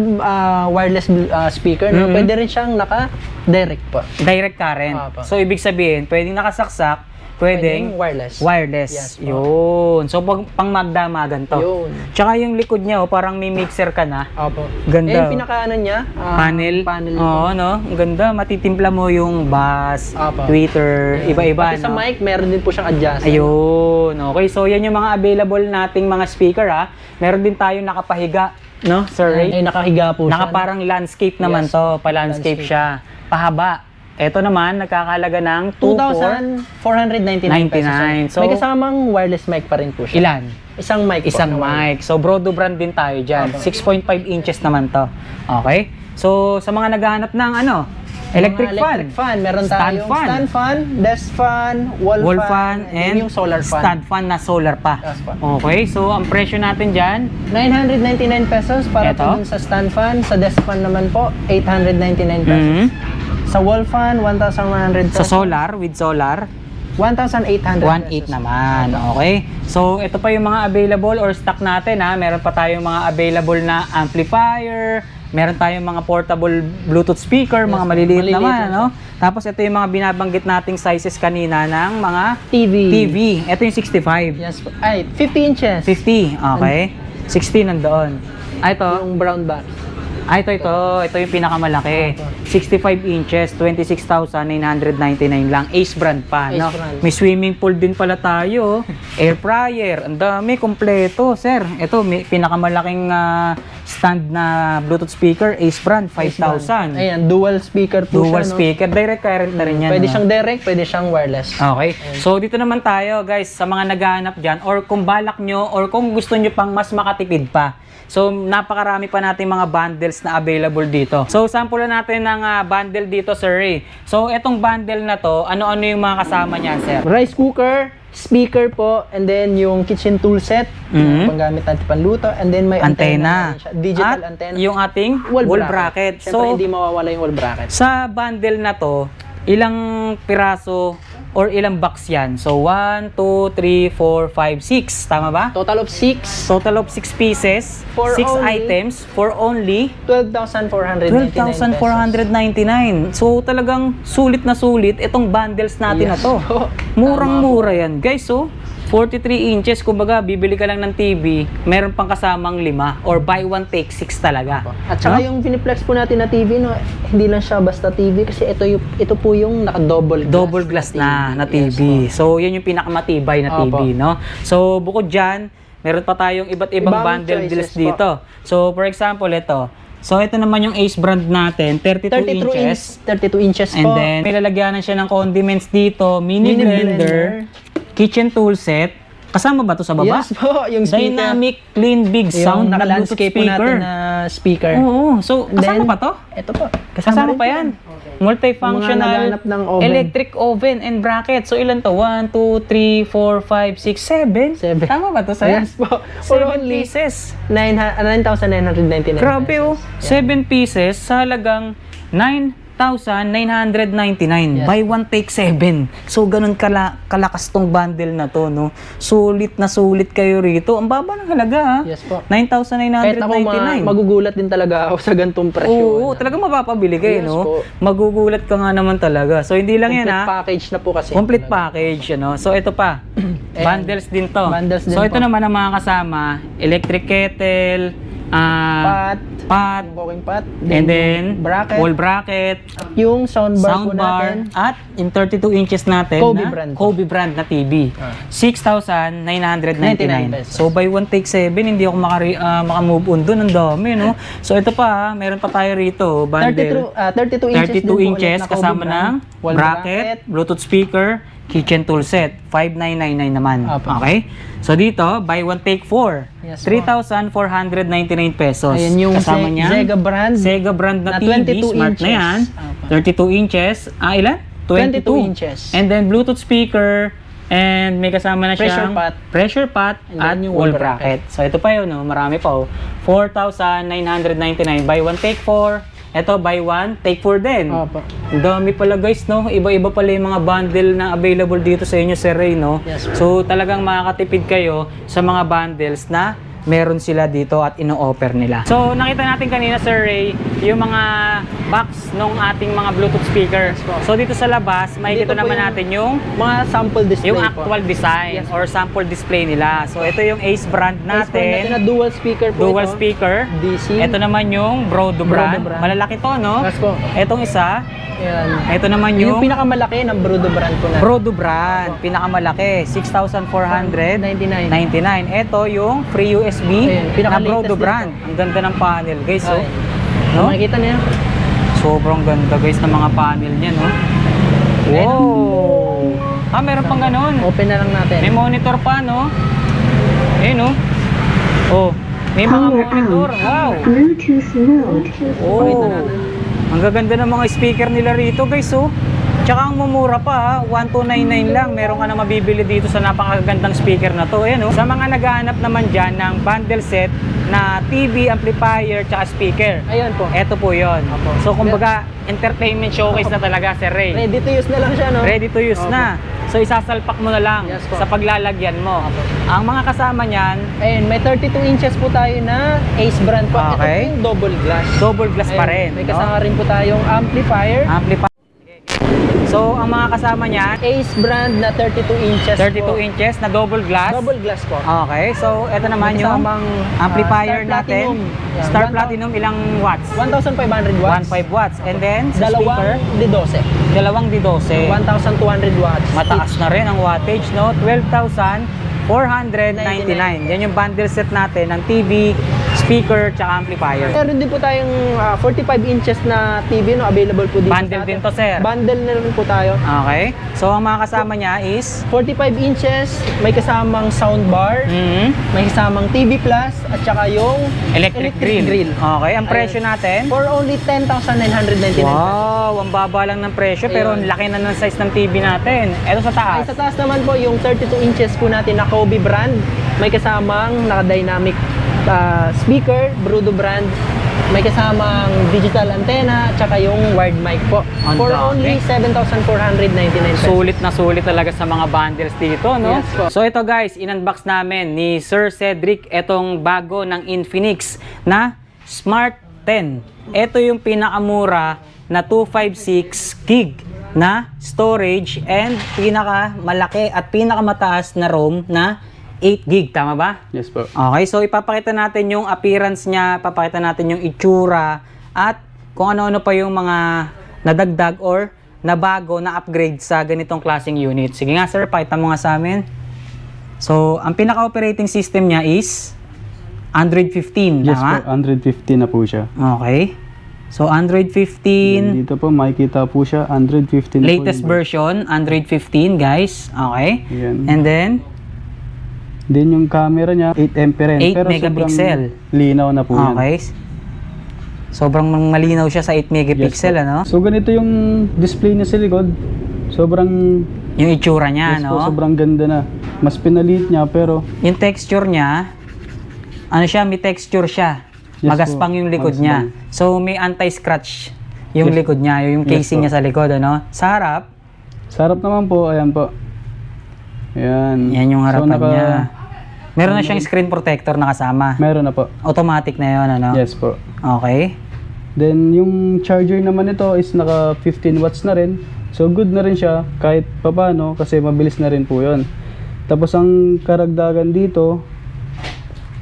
wireless speaker, no? Pwede rin siyang naka-direct po. Direct current. Apa. So, ibig sabihin, pwedeng nakasaksak, pwedeng wireless. wireless. Yes, po. Yun. So, pang magdamagan to. Yun. Tsaka yung likod niya, parang may mixer ka na. Opo. Ganda. Eh, yung pinaka-ano niya, Panel. Panel. Oo, no? Ang ganda. Matitimpla mo yung bass, Apa. tweeter, iba-iba, Pati sa no? mic, meron din po siyang adjustment. Ayun. Okay, so yan yung mga available nating mga speaker, ha. Meron din tayong nakapahiga, no, Sir Ray? Ay, nakahiga po siya. Nakaparang landscape naman Yes, to. Pa-landscape siya. Pahaba. Ito naman, nagkakalaga ng 2,499 pesos. So, May kasamang wireless mic pa rin po siya. ilan? Isang mic po. Isang mic. So, Brodo brand din tayo dyan. 6.5 inches naman to. Okay? So, sa mga naghahanap ng ano, electric fan. Electric fan. Meron Stand tayong fan. stand fan, desk fan, wall fan, and yung solar fan. stand fan na solar pa. Yes, pa. Okay, so ang presyo natin dyan, 999 pesos para Eto? po dun sa stand fan. Sa desk fan naman po, 899 pesos. Sa wall fan, 1,100 sa pesos. solar, with solar, 1,800 1.8 pesos. naman. Okay? So, ito pa yung mga available or stock natin, ha. Meron pa tayong mga available na amplifier, meron tayong mga portable Bluetooth speaker, mga maliliit naman, lang no? Tapos, ito yung mga binabanggit nating sizes kanina ng mga TV. Ito yung 65. Yes po. Ay, 50 inches. 50, okay. 60 nandoon. Ito, Yung brown box. ito yung pinakamalaki. 65 inches, 26,999 lang. Ace brand pa, Ace no? brand. May swimming pool din pala tayo. Air fryer, ang dami, kompleto, sir. Ito, may pinakamalaking stand na Bluetooth speaker, Ace brand, 5,000. Ayan, dual speaker po Dual siya. No? speaker, direct current na rin yan. Pwede no? siyang direct, pwede siyang wireless. Okay. So, dito naman tayo, guys, sa mga naghahanap dyan, or kung balak nyo, or kung gusto nyo pang mas makatipid pa. So, napakarami pa natin mga bundles na available dito. So, sample natin ng bundle dito, Sir Ray. So, etong bundle na to, ano-ano yung mga kasama niyan, sir? Rice cooker, speaker po, and then yung kitchen tool set, panggamit natin panluto, and then may Antena. na rin siya. Digital At antenna. yung ating wall bracket. Siyempre, hindi mawawala yung wall bracket. Sa bundle na to, ilang piraso or ilang box yan? So, 1, 2, 3, 4, 5, 6. Tama ba? Total of 6, Total of 6 pieces, For 6 only- items for only 12,499 12,499. So, talagang sulit na sulit itong bundles natin na to. po. Murang-mura yan. Guys, so, 43 inches, kumbaga, bibili ka lang ng TV, meron pang kasamang 5 or buy one take 6 talaga. At saka No? yung piniplex po natin na TV, no, hindi lang siya basta TV kasi ito po yung naka-double glass. Double glass na TV. So, yan yung pinakamatibay na TV, no? So, bukod dyan, meron pa tayong iba't ibang Ibang bundle deals choices po. dito. So, for example, ito. So, ito naman yung Ace brand natin, 32 inches. 32 inches And po. then, may lalagyanan siya ng condiments dito, mini blender, kitchen tool set. Kasama ba to sa baba? Yes po, yung speaker. Dynamic, clean, big sound yung na Bluetooth naka-landscape po speaker. natin na speaker. Oo. So, And kasama then, pa to? Ito po. Kasama rin pa po yan. Mga Multifunctional naghahanap ng oven. electric oven and bracket. So, ilan to? 1, 2, 3, 4, 5, 6, 7? 7. Tama ba to, sir? Yes po. For 7 only pieces. 9,999. Grabe oh. 7 pieces sa halagang 9,999. Yes. Buy one take 7. So ganun kalakas tong bundle na to, no. Sulit na sulit kayo rito. Ang baba ng halaga, ha. Yes po. 9,999. Kahit ako magugulat din talaga ako sa gantong presyo. Oo, talagang mapapabili kayo, Yes no. po. Magugulat ka nga naman talaga. So hindi lang yan, Complete ha. package na po kasi. Complete package, ano. So ito pa. Bundles din to. Bundles din So ito po. naman ang mga kasama, electric kettle, Pot. pot, Yung cooking pot. and then bracket. wall bracket, Yung soundbar po natin. soundbar, at yung 32 inches natin Kobe na brand. Kobe brand na TV. 6,999. 99 pesos. So by one take 7, hindi ako makamove on dun. Ang dami, no? So ito pa, meron pa tayo rito. Bundle. 32 inches 32 din po inches ulit na Kobe kasama ng brand. Wall bracket, Bluetooth speaker, kitchen tool set. 5,999 naman. Apo. Okay? So dito, buy one take 4. Yes, po. 3,499 pesos. Ayan yung kasama niya Sega brand. Sega brand na Na TV, 22 smart na inches. yan. Apo. 32 inches. Ilan? 22 inches. And then Bluetooth speaker, and may kasama na Pressure siyang pot. pressure pot And at then yung wall wall bracket. So ito pa yun, no? Marami pa. 4,999. Buy one take 4. Ito, buy one, take 4 din. Opo. Ang dami pala guys, no? Iba-iba pala yung mga bundle na available dito sa inyo, Sir Ray, no? Yes, sir. So talagang makakatipid kayo sa mga bundles na meron sila dito at ino-offer nila. So nakita natin kanina, Sir Ray, yung mga box ng ating mga Bluetooth speaker. So dito sa labas, makikita Dito po naman yung natin yung Mga sample display yung po. actual design Yes, or sample display nila. So ito yung Ace brand Ace brand natin na natin. dual speaker po Dual ito. speaker. DC. Ito naman yung Brodo brand. brand. Malalaki to, no? Yes po. Itong isa. Ayan. Ito naman Yung yung pinakamalaki ng Brodo brand po natin. Brodo brand. Pinakamalaki. 6,499. 99. Ito yung free USB Ayan, na pinaka-latest Brodo nito. brand. Ang ganda ng panel, guys. So, Ay. no? Makikita niyo? Sobrang ganda, guys, ng mga panel niya, no? Wow! Meron pang ganun. Open na lang natin. May monitor pa, no? No? Oh, may mga monitor. Wow! Bluetooth mode. Oh! Ang gaganda ng mga speaker nila rito, guys, oh. Tsaka ang mumura pa, 1,299 lang. Meron ka na mabibili dito sa napakagandang speaker na to. Ayan, oh. Sa mga naghahanap naman dyan ng bundle set na TV, amplifier, tsaka speaker. Ayun po. Eto po yon. So, kumbaga, entertainment showcase na talaga, Sir Ray. Ready to use na lang siya, no? Ready to use na. So, isasalpak mo na lang Yes po. sa paglalagyan mo. Ang mga kasama niyan, Ayun, may 32 inches po tayo na Ace brand po. Ito po Okay. yung double glass. double glass pa rin. May no? kasama rin po tayong amplifier. Amplifier. So, ang mga kasama niyan, Ace brand na 32 inches 32 po. inches na double glass. Double glass po. Okay, so ito naman May yung kasamang, amplifier Star natin. Platinum. Yan, Star 1,000 Platinum ilang watts? 1,500 watts. 1.5 watts. And then sa speaker, Dalawang di 12. dalawang di 12. 1,200 watts. Mataas na rin ang wattage, no? 12,499. Yan yung bundle set natin ng TV, speaker, tsaka amplifier. Meron din po tayong 45 inches na TV, no? Available po dito Bundle sa atin. din to, sir. Bundle na rin po tayo. Okay. So, ang mga kasama niya is 45 inches, may kasamang soundbar, may kasamang TV Plus, at saka yung electric grill. Okay. Ang presyo natin? For only 10,999. Wow! Ang baba lang ng presyo pero ang Ayun. laki na ng size ng TV natin. Ito sa taas. Ay, sa taas naman po, yung 32 inches po natin na Kobe brand, may kasamang naka-dynamic speaker, Brodo brand, may kasamang digital antenna, tsaka yung wired mic po. Ang For dami. only 7,499 pesos. Sulit talaga sa mga bundles dito, no? Yes po. So ito guys, in-unbox namin ni Sir Cedric etong bago ng Infinix na Smart 10. Ito yung pinakamura na 256 gig na storage and pinakamalaki at pinakamataas na ROM na 8 gig. Tama ba? Yes po. Okay, so ipapakita natin yung appearance niya, papakita natin yung itsura, at kung ano-ano pa yung mga nadagdag or nabago, na upgrade sa ganitong klaseng unit. Sige nga sir, pakita mo nga sa amin. So, ang pinaka-operating system niya is Android 15, Yes tama? po, 115 na po siya. Okay. So, Android Then 15, dito po makikita po siya, 115 na latest po yung version, Android 15, guys. Okay. Ayan. And then, Then yung camera niya, 8 MP rin. 8 pero megapixel. sobrang linaw na po yan. okay. Sobrang malinaw siya sa 8 megapixel, Yes po. ano? So ganito yung display niya sa likod. Sobrang, Yung itsura niya, yes no? po, sobrang ganda na. Mas pinalit niya pero Yung texture niya, ano siya, may texture siya. Yes Magaspang po, yung likod magaspang. niya. So may anti-scratch yung Yes. likod niya, yung Yes casing po. niya sa likod, ano? Sa harap, sa harap naman po, ayan po. Ayan. yan yung harapan So, niya. Meron na siyang screen protector na kasama. Meron na po. Automatic na yun, ano? Yes po. Okay. Then yung charger naman nito is naka 15 watts na rin. So good na rin siya kahit papano kasi mabilis na rin po 'yon. Tapos ang karagdagan dito,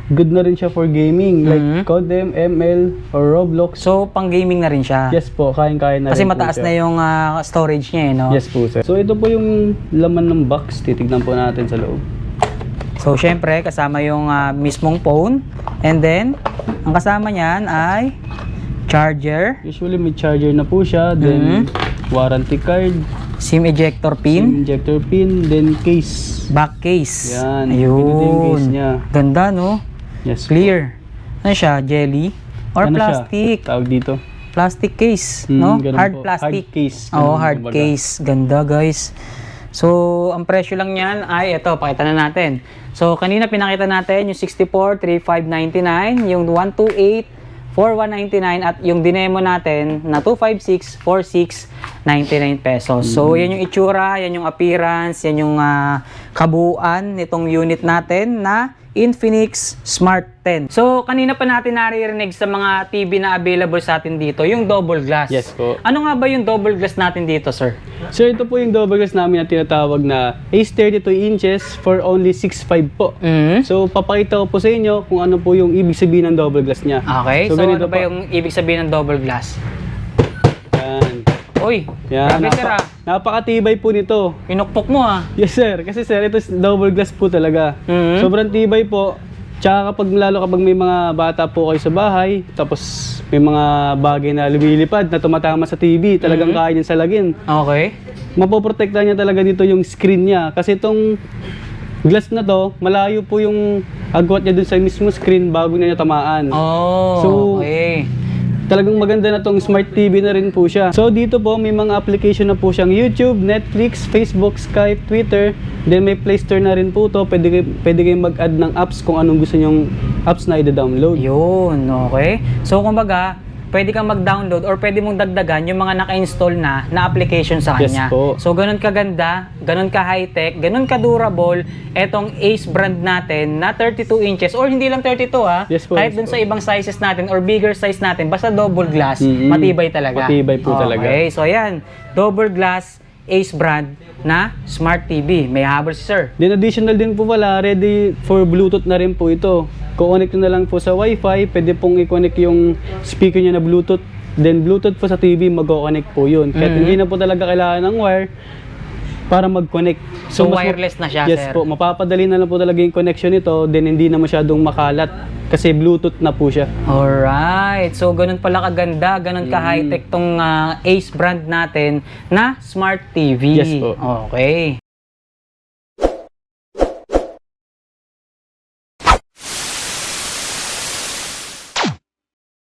good na rin siya for gaming. Like CODM, ML, or Roblox. So, pang gaming na rin siya. Yes po, kaya na Kasi rin po mataas siya. na yung storage niya eh, no? Yes po, sir. So, ito po yung laman ng box. Titignan po natin sa loob. So, syempre, kasama yung mismong phone. And then, ang kasama niyan ay charger, Usually, may charger na po siya. Then, warranty card, SIM ejector pin, injector pin, then case. back case. Yan, ganito yung case niya. Ganda, no? Yes. Clear. Ano siya? Jelly? Or Ano plastic? siya? Tawag dito. Plastic case, no? Ganun Hard po. plastic. Hard case. Oo, Ganun, hard kumbaga. case. Ganda, guys. So, ang presyo lang niyan ay ito, pakita na natin. So, kanina pinakita natin yung 64, 3599, yung 128, 4199 at yung dinemo natin na 256, 4699 pesos. So, yan yung itsura, yan yung appearance, yan yung kabuuan nitong unit natin na Infinix Smart 10. So, kanina pa natin naririnig sa mga TV na available sa atin dito, yung double glass. Yes po. Ano nga ba yung double glass natin dito, sir? Sir, ito po yung double glass namin na tinatawag na Ace 32 inches for only 6.5 po. So, papakita ko po sa inyo kung ano po yung ibig sabihin ng double glass niya. Okay, so ganito ano ba po. yung ibig sabihin ng double glass? Yan. Uy, Yan. grabe sir Napakatibay po nito. Pinukpok mo Yes, sir. Kasi sir, ito is double glass po talaga. Sobrang tibay po. Tsaka lalo kapag may mga bata po kayo sa bahay, tapos may mga bagay na lumilipad na tumatama sa TV, talagang kaya niyan salagin. Okay. Mapoprotektahan niya talaga dito yung screen niya. Kasi itong glass na to, malayo po yung agwat niya dun sa mismo screen bago niya tamaan. Oh, So, okay. Talagang maganda na tong smart TV na rin po siya. So dito po may mga application na po siyang YouTube, Netflix, Facebook, Skype, Twitter. Then may Play Store na rin po to. Pwede kayong mag-add ng apps kung anong gusto nyong apps na i-download. Yun, okay. So, kumbaga, pwede kang mag-download or pwede mong dagdagan yung mga naka-install na application sa Yes kanya. po. So, ganun kaganda, ganun ka-high-tech, ganun ka-durable, etong Ace brand natin na 32 inches or hindi lang 32 Yes po, kahit yes dun po. sa ibang sizes natin or bigger size natin, basta double glass, matibay talaga. Matibay po talaga. Okay, so ayan, double glass Ace brand na Smart TV. May habol si sir. Then additional din po pala, ready for Bluetooth na rin po ito. Kukonek nyo na lang po sa Wi-Fi, pwede pong i-connect yung speaker nyo na Bluetooth. Then Bluetooth po sa TV, mag-connect po yun. Kahit hindi na po talaga kailangan ng wire para mag-connect. So, mas wireless na siya, yes sir? po, mapapadali na lang po talaga yung connection nito, then hindi na masyadong makalat kasi Bluetooth na po siya. Alright. So, ganun pala kaganda, ganun ka-high-tech tong Ace brand natin na Smart TV. Yes po. Okay.